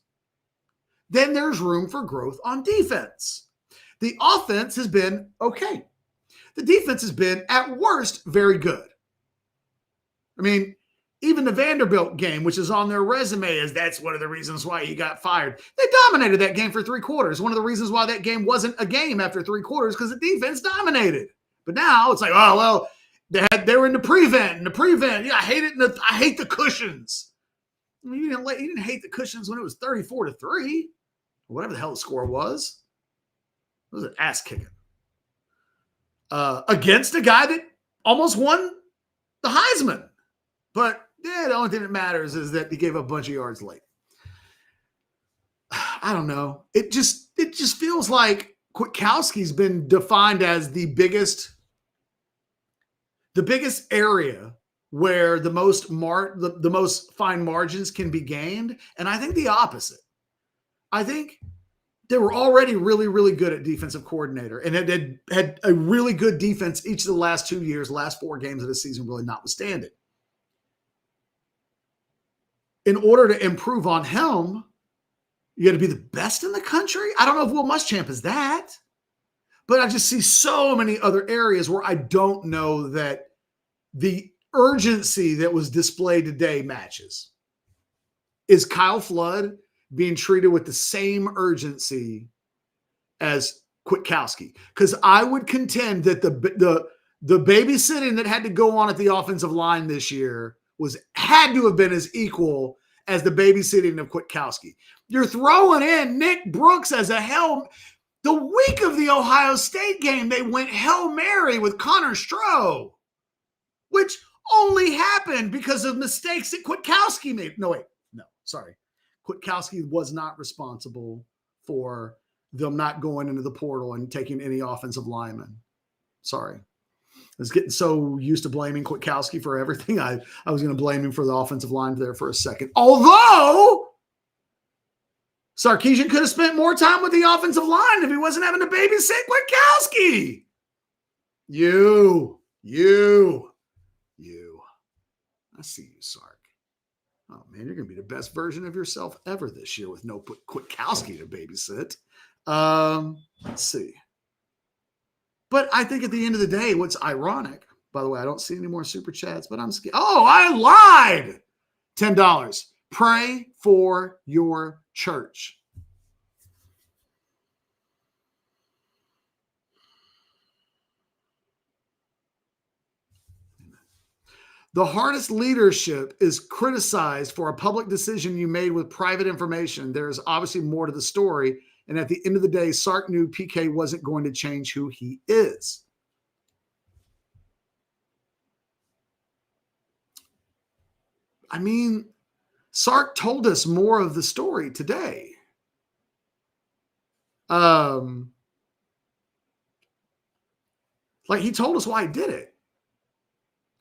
than there's room for growth on defense. The offense has been okay. The defense has been, at worst, very good. I mean, even the Vanderbilt game, which is on their resume, is that's one of the reasons why he got fired. They dominated that game for 3 quarters. One of the reasons why that game wasn't a game after 3 quarters, because the defense dominated. But now it's like, oh, well, they were in the prevent. And the prevent, yeah, I hate it. I hate the cushions. I mean, you didn't hate the cushions when it was 34-3, or whatever the hell the score was. It was an ass kicking. Against a guy that almost won the Heisman. But yeah, the only thing that matters is that he gave up a bunch of yards late. I don't know. It just feels like Kwiatkowski's been defined as the biggest area where the most fine margins can be gained. And I think the opposite. I think they were already really, really good at defensive coordinator and had a really good defense each of the last 2 years, last 4 games of the season, really notwithstanding. In order to improve on him, you got to be the best in the country. I don't know if Will Muschamp is that, but I just see so many other areas where I don't know that the urgency that was displayed today matches. Is Kyle Flood being treated with the same urgency as Kwiatkowski? Because I would contend that the babysitting that had to go on at the offensive line this year had to have been as equal as the babysitting of Kwiatkowski. You're throwing in Nick Brooks as a the week of the Ohio State game, they went Hail Mary with Connor Stroh, which only happened because of mistakes that Kwiatkowski made. Sorry. Kwiatkowski was not responsible for them not going into the portal and taking any offensive linemen. Sorry. I was getting so used to blaming Kwiatkowski for everything. I was going to blame him for the offensive line there for a second. Although Sarkisian could have spent more time with the offensive line if he wasn't having to babysit Kwiatkowski. You. I see you, Sark. Oh, man, you're going to be the best version of yourself ever this year with no Kwiatkowski to babysit. Let's see. But I think at the end of the day, what's ironic, by the way, I don't see any more super chats, but I'm scared. Oh, I lied. $10. Pray for your church. The hardest leadership is criticized for a public decision you made with private information. There is obviously more to the story. And at the end of the day, Sark knew PK wasn't going to change who he is. I mean, Sark told us more of the story today. Like he told us why he did it.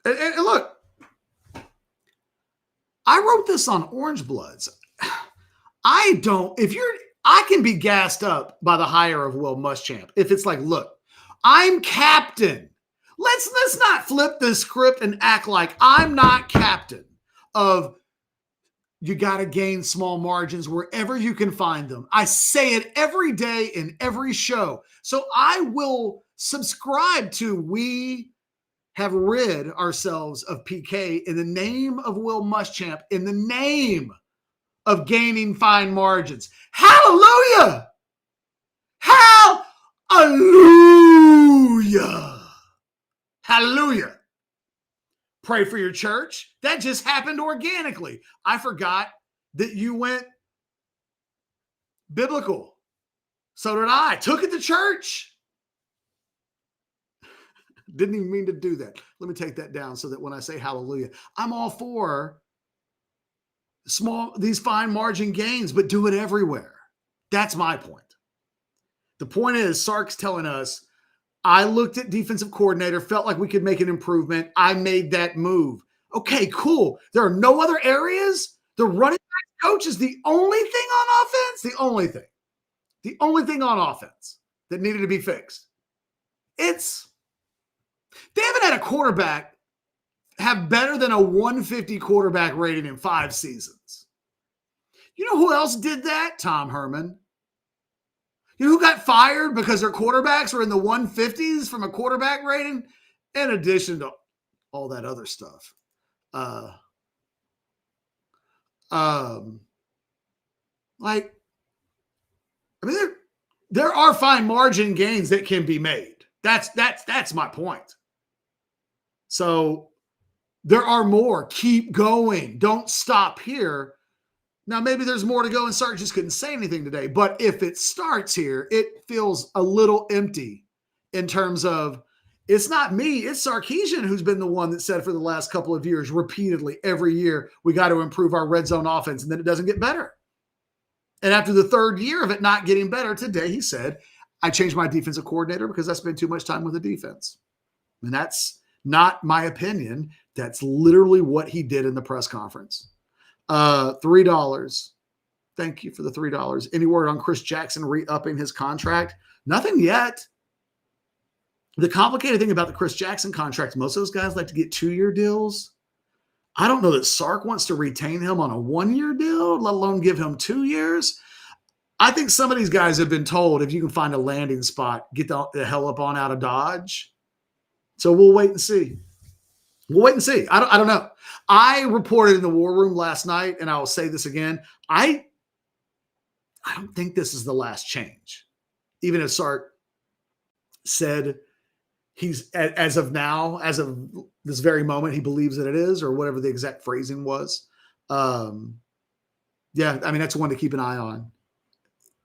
And look, I wrote this on Orange Bloods. I can be gassed up by the hire of Will Muschamp. If it's like, look, I'm captain. Let's not flip the script and act like I'm not captain of you got to gain small margins wherever you can find them. I say it every day in every show. So I will subscribe to we have rid ourselves of PK in the name of Will Muschamp, in the name of gaining fine margins. Hallelujah! Hallelujah! Hallelujah! Pray for your church. That just happened organically. I forgot that you went biblical. So did I. Took it to church. Didn't even mean to do that. Let me take that down so that when I say hallelujah, I'm all for these fine margin gains, but do it everywhere. That's my point. The point is, Sark's telling us, I looked at defensive coordinator, felt like we could make an improvement. I made that move. Okay, cool. There are no other areas. The running back coach is the only thing on offense. The only thing on offense that needed to be fixed. They haven't had a quarterback have better than a 150 quarterback rating in 5 seasons. You know who else did that? Tom Herman. You know who got fired because their quarterbacks were in the 150s from a quarterback rating? In addition to all that other stuff. There are fine margin gains that can be made. That's my point. So there are more. Keep going. Don't stop here. Now, maybe there's more to go, and Sark just couldn't say anything today. But if it starts here, it feels a little empty in terms of it's not me. It's Sarkisian who's been the one that said for the last couple of years, repeatedly, every year, we got to improve our red zone offense, and then it doesn't get better. And after the 3rd year of it not getting better, today he said, I changed my defensive coordinator because I spent too much time with the defense. And that's not my opinion. That's literally what he did in the press conference. $3. Thank you for the $3. Any word on Chris Jackson re-upping his contract? Nothing yet. The complicated thing about the Chris Jackson contract, most of those guys like to get 2-year deals. I don't know that Sark wants to retain him on a 1-year deal, let alone give him 2 years. I think some of these guys have been told, if you can find a landing spot, get the hell up on out of Dodge. So we'll wait and see. I don't know. I reported in the war room last night, and I will say this again. I don't think this is the last change. Even if Sark said he's, as of now, as of this very moment, he believes that it is, or whatever the exact phrasing was. Yeah, I mean, that's one to keep an eye on.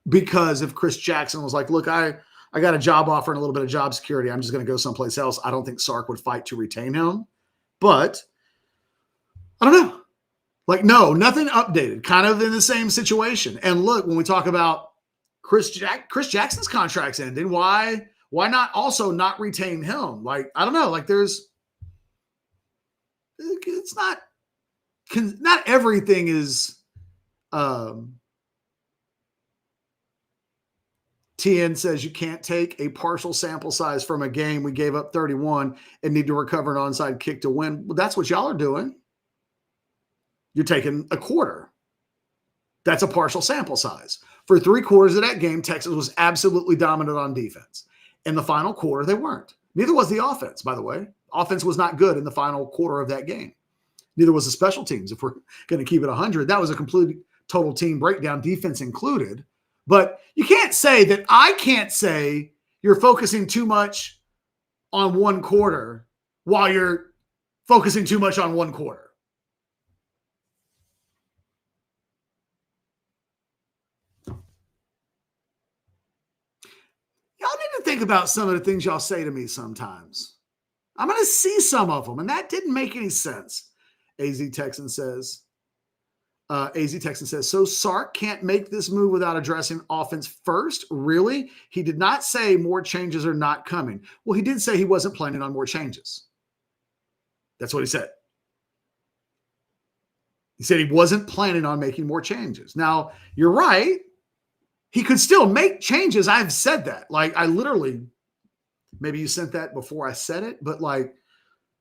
Because if Chris Jackson was like, look, I got a job offer and a little bit of job security, I'm just going to go someplace else, I don't think Sark would fight to retain him. But I don't know. Like, no, nothing updated. Kind of in the same situation. And look, when we talk about Chris Jackson's contract's ending, why not also not retain him? Like, I don't know. Like, it's not everything is. TN says you can't take a partial sample size from a game. We gave up 31 and need to recover an onside kick to win. Well, that's what y'all are doing. You're taking a quarter. That's a partial sample size. For 3 quarters of that game, Texas was absolutely dominant on defense. In the final quarter, they weren't. Neither was the offense, by the way. Offense was not good in the final quarter of that game. Neither was the special teams. If we're going to keep it 100, that was a complete total team breakdown, defense included. But you can't say that I can't say you're focusing too much on one quarter while you're focusing too much on one quarter. Y'all need to think about some of the things y'all say to me sometimes. I'm going to see some of them, and that didn't make any sense. AZ Texan says, so Sark can't make this move without addressing offense first? Really? He did not say more changes are not coming. Well, he did say he wasn't planning on more changes. That's what he said. He said he wasn't planning on making more changes. Now, you're right. He could still make changes. I've said that. Like, I literally, maybe you sent that before I said it, but like,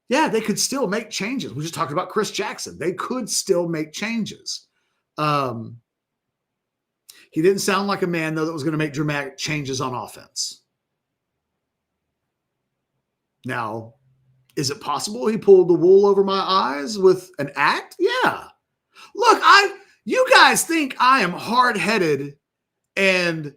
yeah, they could still make changes. We just talked about Chris Jackson. They could still make changes. He didn't sound like a man, though, that was going to make dramatic changes on offense. Now, is it possible he pulled the wool over my eyes with an act? Yeah. Look, you guys think I am hard-headed and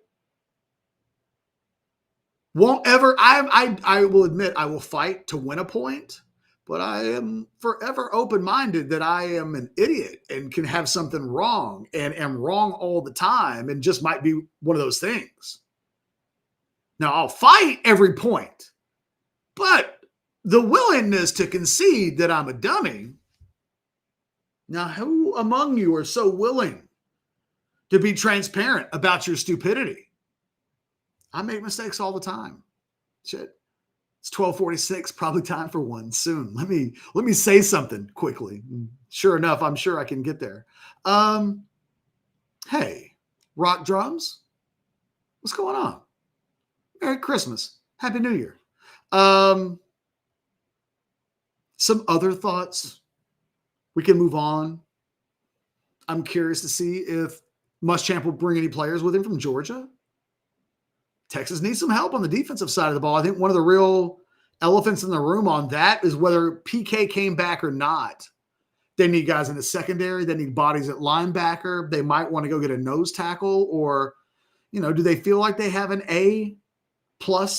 won't ever. I will admit I will fight to win a point, but I am forever open-minded that I am an idiot and can have something wrong and am wrong all the time and just might be one of those things. Now, I'll fight every point, but the willingness to concede that I'm a dummy. Now, who among you are so willing to be transparent about your stupidity? I make mistakes all the time. Shit. It's 12:46, probably time for one soon. Let me say something quickly. Sure enough, I'm sure I can get there. Hey, rock drums, what's going on? Merry Christmas. Happy New Year. Some other thoughts. We can move on. I'm curious to see if Muschamp will bring any players with him from Georgia. Texas needs some help on the defensive side of the ball. I think one of the real elephants in the room on that is whether PK came back or not. They need guys in the secondary. They need bodies at linebacker. They might want to go get a nose tackle, or, do they feel like they have an A+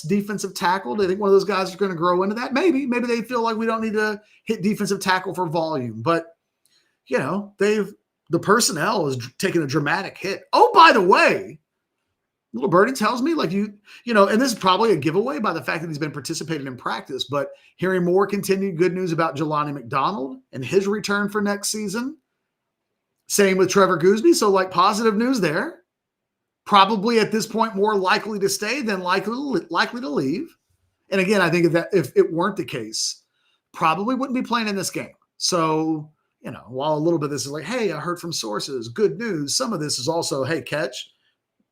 defensive tackle? Do they think one of those guys is going to grow into that? Maybe they feel like we don't need to hit defensive tackle for volume, but the personnel is taking a dramatic hit. Oh, by the way, little birdie tells me, like, and this is probably a giveaway by the fact that he's been participating in practice, but hearing more continued good news about Jelani McDonald and his return for next season. Same with Trevor Goosby. So, like, positive news there. Probably at this point more likely to stay than likely to leave. And again, I think if it weren't the case, probably wouldn't be playing in this game. So, while a little bit of this is like, hey, I heard from sources, good news. Some of this is also, hey, catch,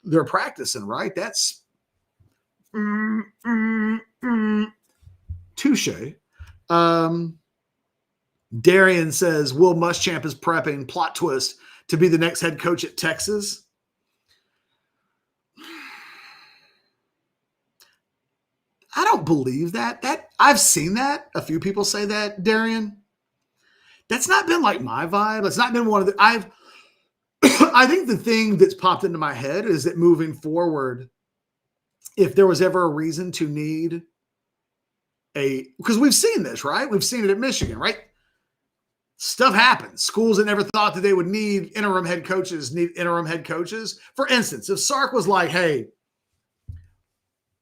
they're practicing, right? That's touche. Darian says, Will Muschamp is prepping, plot twist, to be the next head coach at Texas. I don't believe that. I've seen that. A few people say that, Darian. That's not been like my vibe. It's not been one of the. I think the thing that's popped into my head is that moving forward, if there was ever a reason to need because we've seen this, right? We've seen it at Michigan, right? Stuff happens. Schools that never thought that they would need interim head coaches. For instance, if Sark was like, hey,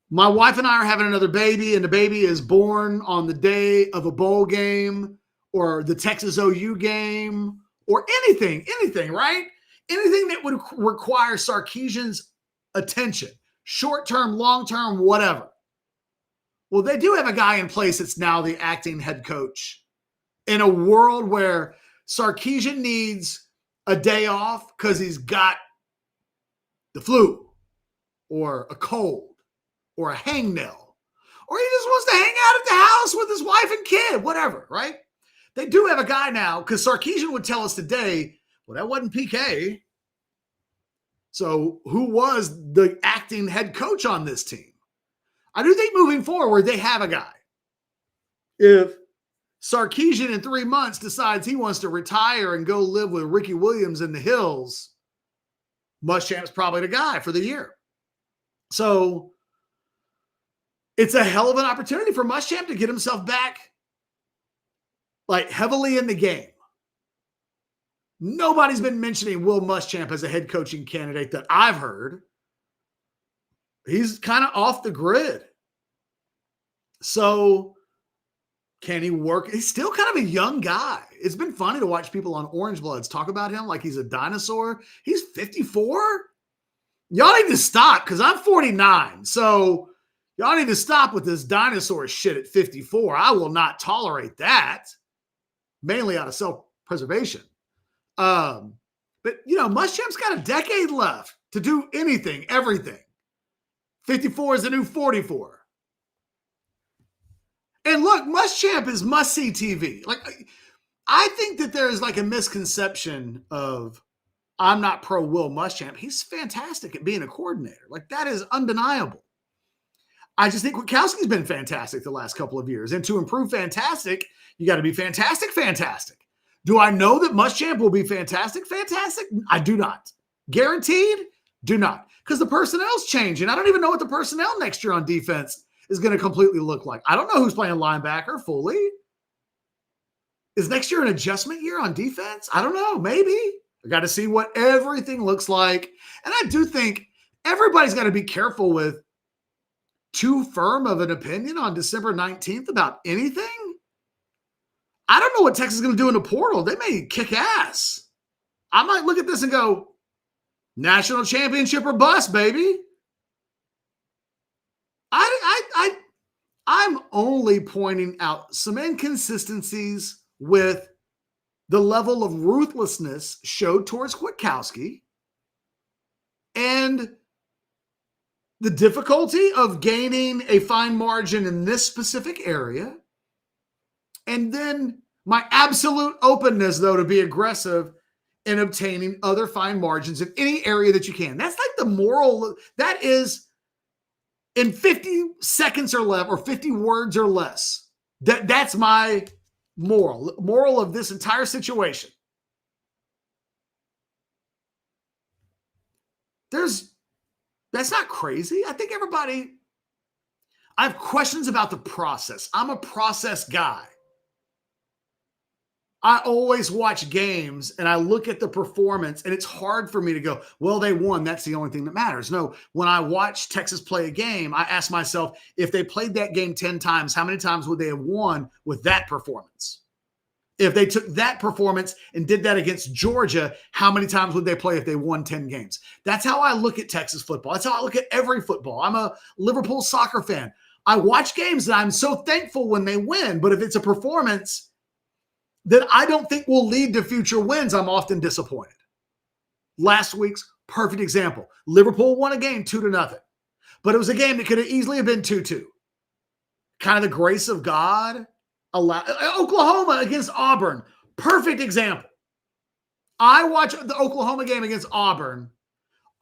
my wife and I are having another baby, and the baby is born on the day of a bowl game or the Texas OU game or anything, right? Anything that would require Sarkisian's attention, short-term, long-term, whatever. Well, they do have a guy in place that's now the acting head coach in a world where Sarkisian needs a day off because he's got the flu or a cold or a hangnail, or he just wants to hang out at the house with his wife and kid, whatever, right? They do have a guy now, because Sarkisian would tell us today, well, that wasn't PK. So who was the acting head coach on this team? I do think moving forward, they have a guy. If Sarkisian in 3 months decides he wants to retire and go live with Ricky Williams in the hills, Muschamp's probably the guy for the year. So it's a hell of an opportunity for Muschamp to get himself back, like, heavily in the game. Nobody's been mentioning Will Muschamp as a head coaching candidate that I've heard. He's kind of off the grid. So can he work? He's still kind of a young guy. It's been funny to watch people on Orange Bloods talk about him like he's a dinosaur. He's 54. Y'all need to stop, because I'm 49. So y'all need to stop with this dinosaur shit at 54. I will not tolerate that, mainly out of self-preservation. But, Muschamp's got a decade left to do anything, everything. 54 is the new 44. And look, Muschamp is must-see TV. Like, I think that there is like a misconception of I'm not pro Will Muschamp. He's fantastic at being a coordinator. Like, that is undeniable. I just think Kwiatkowski's been fantastic the last couple of years. And to improve fantastic, you got to be fantastic. Do I know that Muschamp will be fantastic? I do not. Guaranteed? Do not. Because the personnel's changing. I don't even know what the personnel next year on defense is going to completely look like. I don't know who's playing linebacker fully. Is next year an adjustment year on defense? I don't know. Maybe. I got to see what everything looks like. And I do think everybody's got to be careful with too firm of an opinion on December 19th about anything. I don't know what Texas is going to do in the portal. They may kick ass. I might look at this and go, national championship or bust, baby. I'm only pointing out some inconsistencies with the level of ruthlessness showed towards Kwiatkowski and the difficulty of gaining a fine margin in this specific area. And then my absolute openness, though, to be aggressive in obtaining other fine margins in any area that you can. That's like the moral. That is in 50 seconds or less, or 50 words or less. That's my moral of this entire situation. That's not crazy. I think I have questions about the process. I'm a process guy. I always watch games and I look at the performance and it's hard for me to go, well, they won. That's the only thing that matters. No, when I watch Texas play a game, I ask myself, if they played that game 10 times, how many times would they have won with that performance? If they took that performance and did that against Georgia, how many times would they play if they won 10 games? That's how I look at Texas football. That's how I look at every football. I'm a Liverpool soccer fan. I watch games and I'm so thankful when they win, but if it's a performance that I don't think will lead to future wins, I'm often disappointed. Last week's perfect example. Liverpool won a game 2-0, but it was a game that could have easily have been 2-2. Kind of the grace of God. Oklahoma against Auburn. Perfect example. I watched the Oklahoma game against Auburn.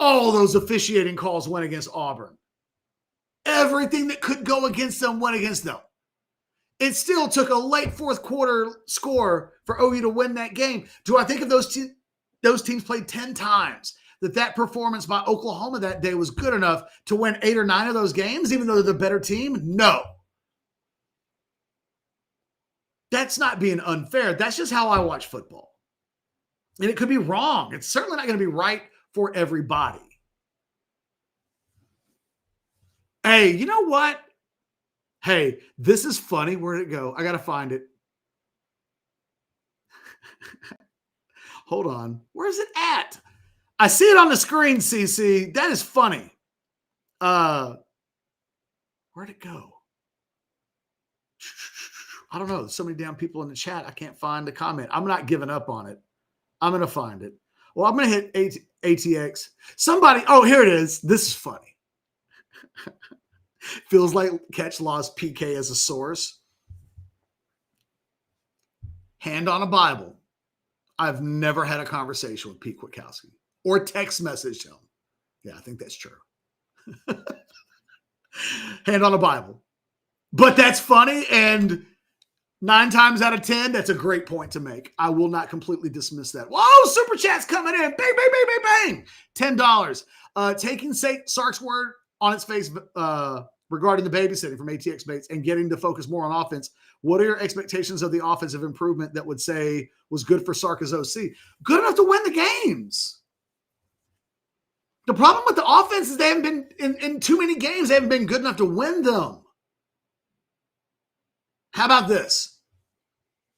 All those officiating calls went against Auburn. Everything that could go against them went against them. It still took a late fourth quarter score for OU to win that game. Do I think if those teams played 10 times, that performance by Oklahoma that day was good enough to win 8 or 9 of those games, even though they're the better team? No. That's not being unfair. That's just how I watch football. And it could be wrong. It's certainly not going to be right for everybody. Hey, you know what? Hey, this is funny. Where'd it go? I got to find it. Hold on. Where's it at? I see it on the screen, CC. That is funny. Where'd it go? I don't know. There's so many damn people in the chat. I can't find the comment. I'm not giving up on it. I'm going to find it. Well, I'm going to hit ATX. Somebody. Oh, here it is. This is funny. Feels like Catch lost PK as a source. Hand on a Bible. I've never had a conversation with Pete Kwiatkowski or text messaged him. Yeah, I think that's true. Hand on a Bible. But that's funny, and 9 times out of 10, that's a great point to make. I will not completely dismiss that. Whoa, Super Chat's coming in. Bang, bang, bang, bang, bang. $10. Taking Sark's word on its face regarding the babysitting from ATX Bates and getting to focus more on offense. What are your expectations of the offensive improvement that would say was good for Sark as OC? Good enough to win the games. The problem with the offense is they haven't been in too many games. They haven't been good enough to win them. How about this?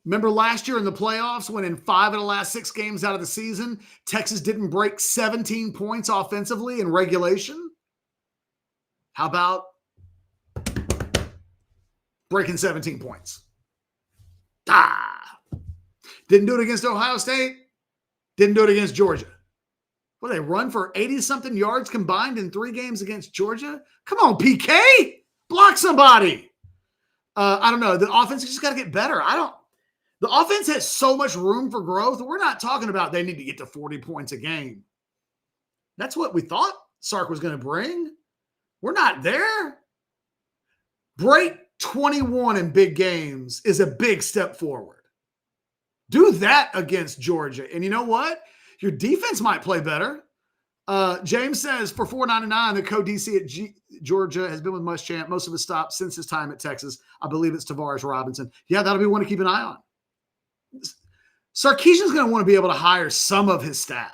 Remember last year in the playoffs when in 5 of the last 6 games out of the season, Texas didn't break 17 points offensively in regulation? How about breaking 17 points? Didn't do it against Ohio State. Didn't do it against Georgia. Well, they run for 80-something yards combined in 3 games against Georgia? Come on, PK. Block somebody. I don't know. The offense just got to get better. The offense has so much room for growth. We're not talking about they need to get to 40 points a game. That's what we thought Sark was going to bring. We're not there. Break 21 in big games is a big step forward. Do that against Georgia. And you know what? Your defense might play better. James says for $4.99, the co-DC at Georgia has been with Muschamp most of his stops since his time at Texas. I believe it's Tavares Robinson. Yeah, that'll be one to keep an eye on. Sarkisian's going to want to be able to hire some of his staff.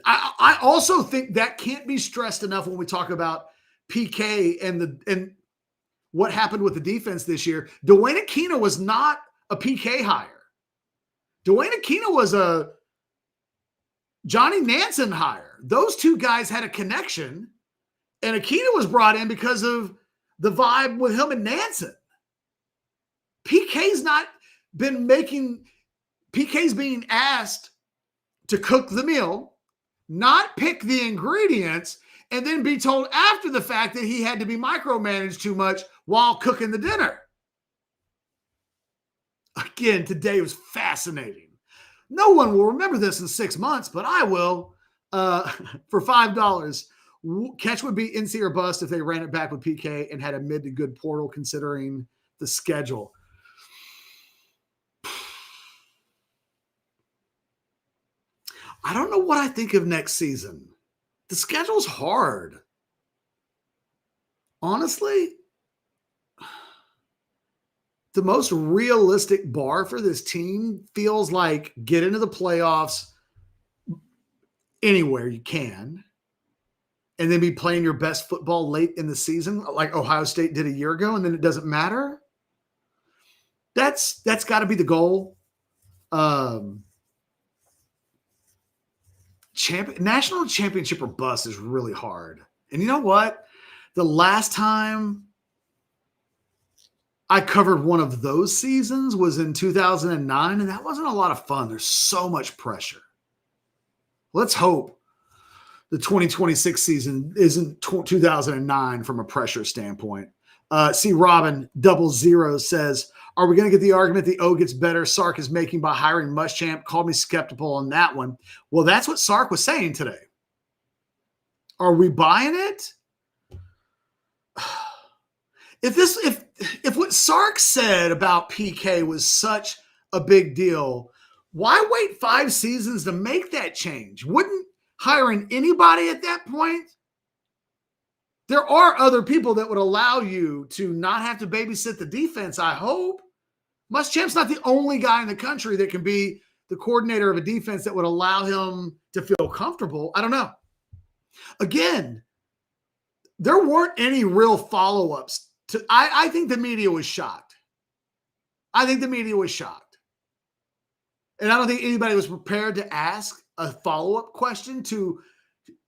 I also think that can't be stressed enough when we talk about PK and what happened with the defense this year. Dwayne Aquino was not a PK hire. Dwayne Aquino was a Johnny Nansen hire. Those two guys had a connection, and Aquino was brought in because of the vibe with him and Nansen. PK's being asked to cook the meal, not pick the ingredients, and then be told after the fact that he had to be micromanaged too much while cooking the dinner. Again, today was fascinating. No one will remember this in 6 months, but I will. For $5, catch would be NC or bust if they ran it back with PK and had a mid to good portal considering the schedule. I don't know what I think of next season. The schedule's hard. Honestly, the most realistic bar for this team feels like get into the playoffs anywhere you can and then be playing your best football late in the season like Ohio State did a year ago, and then it doesn't matter. That's got to be the goal. National championship or bust is really hard. And you know what? The last time I covered one of those seasons was in 2009, and that wasn't a lot of fun. There's so much pressure. Let's hope the 2026 season isn't 2009 from a pressure standpoint. See, Robin 00 says, are we going to get the argument the O gets better Sark is making by hiring Muschamp? Called me skeptical on that one. Well, that's what Sark was saying today. Are we buying it? If what Sark said about PK was such a big deal, why wait 5 seasons to make that change? Wouldn't hiring anybody at that point? There are other people that would allow you to not have to babysit the defense, I hope. Muschamp's not the only guy in the country that can be the coordinator of a defense that would allow him to feel comfortable. I don't know. Again, there weren't any real follow-ups. I think the media was shocked. I think the media was shocked. And I don't think anybody was prepared to ask a follow-up question to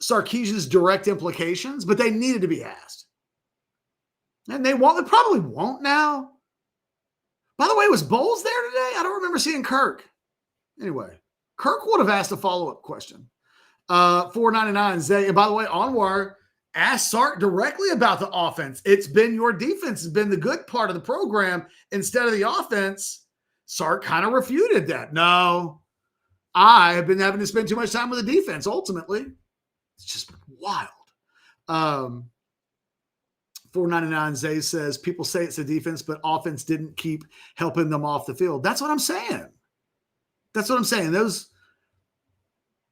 Sarkisian's direct implications, but they needed to be asked. And they probably won't now. By the way, was Bowles there today? I don't remember seeing Kirk. Anyway, Kirk would have asked a follow-up question. $4.99 Zay. And by the way, Anwar asked Sark directly about the offense. It's been your defense has been the good part of the program instead of the offense. Sark kind of refuted that. No, I have been having to spend too much time with the defense ultimately. It's just wild. $4.99 Zay says, people say it's the defense, but offense didn't keep helping them off the field. That's what I'm saying. That's what I'm saying. Those,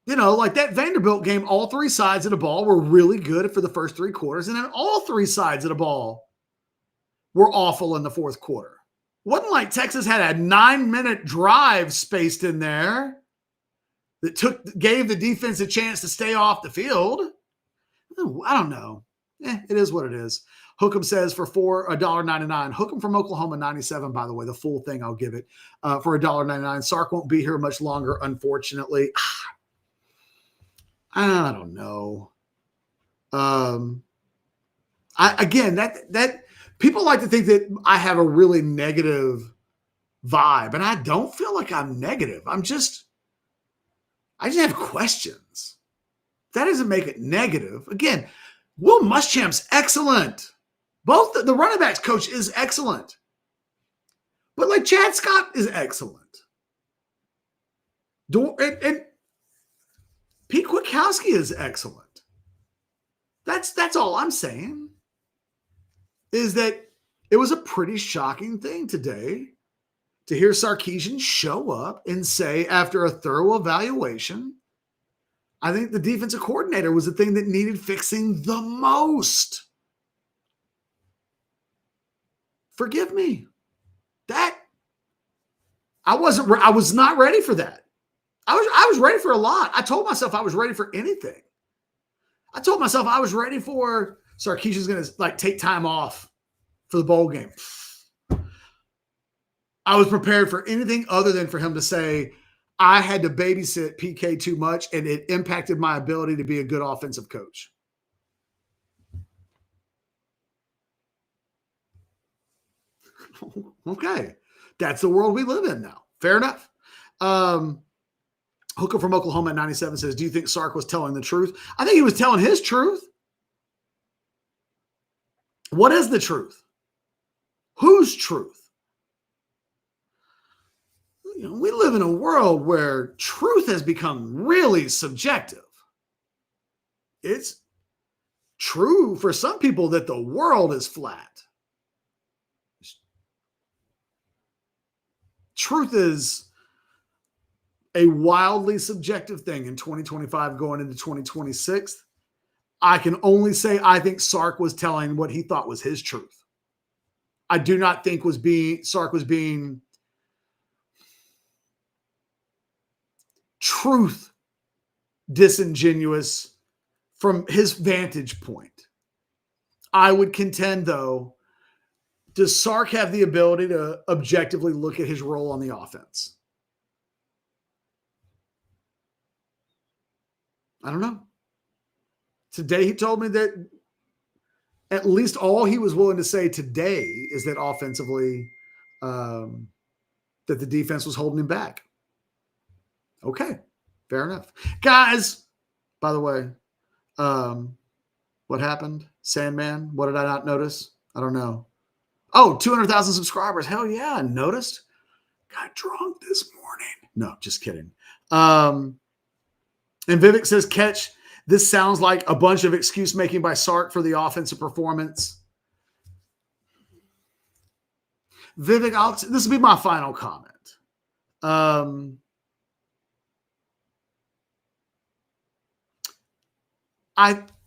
like that Vanderbilt game, all 3 sides of the ball were really good for the first 3 quarters, and then all 3 sides of the ball were awful in the fourth quarter. It wasn't like Texas had a 9-minute drive spaced in there that gave the defense a chance to stay off the field. I don't know. It is what it is. Hookem says for $1.99. Hookem from Oklahoma 97, by the way, the full thing I'll give it for $1.99. Sark won't be here much longer, unfortunately. I don't know. That people like to think that I have a really negative vibe, and I don't feel like I'm negative. I'm just I just have questions. That doesn't make it negative. Again, Will Muschamp's excellent. Both the running backs coach is excellent. But like Chad Scott is excellent. And Pete Kwiatkowski is excellent. That's all I'm saying. Is that it was a pretty shocking thing today to hear Sarkisian show up and say, after a thorough evaluation, I think the defensive coordinator was the thing that needed fixing the most. Forgive me. That I was not ready for that. I was ready for a lot. I told myself I was ready for anything. I told myself I was ready for Sarkisian's going to take time off for the bowl game. I was prepared for anything other than for him to say, I had to babysit PK too much and it impacted my ability to be a good offensive coach. Okay. That's the world we live in now. Fair enough. Hooker from Oklahoma at 97 says, do you think Sark was telling the truth? I think he was telling his truth. What is the truth? Whose truth? We live in a world where truth has become really subjective. It's true for some people that the world is flat. Truth is a wildly subjective thing in 2025 going into 2026. I can only say I think Sark was telling what he thought was his truth. I do not think Sark was being truth disingenuous from his vantage point. I would contend, though, does Sark have the ability to objectively look at his role on the offense? I don't know. Today he told me that at least all he was willing to say today is that offensively that the defense was holding him back. Okay, fair enough. Guys, by the way, what happened? Sandman, what did I not notice? I don't know. Oh, 200,000 subscribers. Hell yeah, I noticed. Got drunk this morning. No, just kidding. And Vivek says, catch, this sounds like a bunch of excuse making by Sark for the offensive performance. Vivek, this will be my final comment.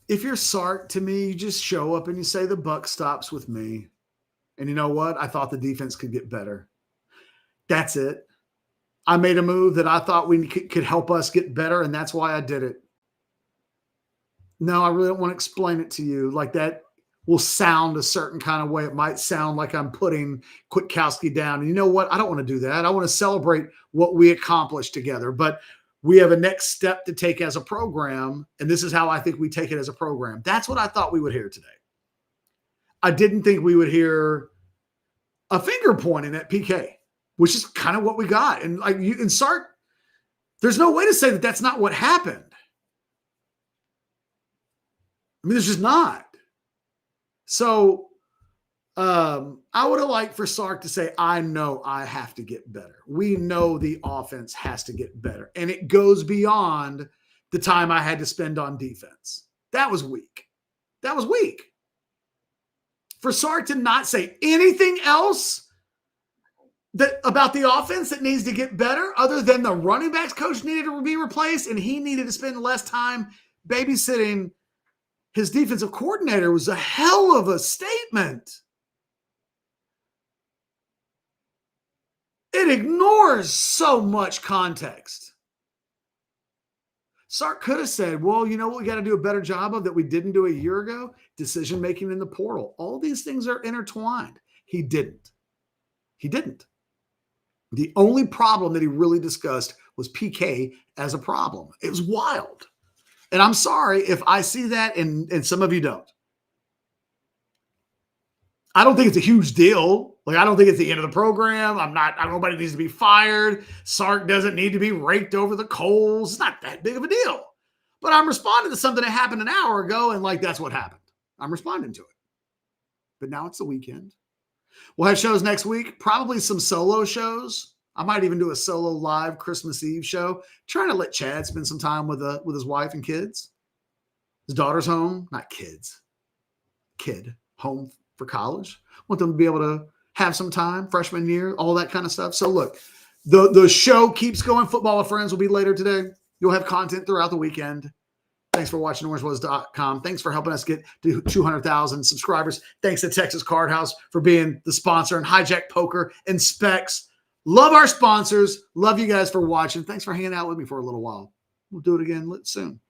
If you're Sark, to me, you just show up and you say the buck stops with me. And you know what? I thought the defense could get better. That's it. I made a move that I thought we could help us get better, and that's why I did it. No, I really don't want to explain it to you. Like, that will sound a certain kind of way. It might sound like I'm putting Kwiatkowski down. And you know what? I don't want to do that. I want to celebrate what we accomplished together. But we have a next step to take as a program, and this is how I think we take it as a program. That's what I thought we would hear today. I didn't think we would hear a finger pointing at PK, which is kind of what we got. And like you and Sark, there's no way to say that that's not what happened. I mean, there's just not. So I would have liked for Sark to say, I know I have to get better. We know the offense has to get better. And it goes beyond the time I had to spend on defense. That was weak. That was weak. For Sark to not say anything else about the offense that needs to get better other than the running backs coach needed to be replaced and he needed to spend less time babysitting his defensive coordinator was a hell of a statement. It ignores so much context. Sark could have said, well, you know what we got to do a better job of that we didn't do a year ago? Decision-making in the portal. All these things are intertwined. He didn't. He didn't. The only problem that he really discussed was PK as a problem. It was wild. And I'm sorry if I see that and some of you don't. I don't think it's a huge deal. Like, I don't think it's the end of the program. Nobody needs to be fired. Sark doesn't need to be raked over the coals. It's not that big of a deal. But I'm responding to something that happened an hour ago, and like, that's what happened. I'm responding to it. But now it's the weekend. We'll have shows next week, probably some solo shows. I might even do a solo live Christmas Eve show, trying to let Chad spend some time with his wife and kids. His daughter's home, not kids, kid, home for college. Want them to be able to have some time, freshman year, all that kind of stuff. So look, the show keeps going. Football with Friends will be later today. You'll have content throughout the weekend. Thanks for watching orangewas.com. Thanks for helping us get to 200,000 subscribers. Thanks to Texas Card House for being the sponsor, and Hijack Poker and Specs. Love our sponsors. Love you guys for watching. Thanks for hanging out with me for a little while. We'll do it again soon.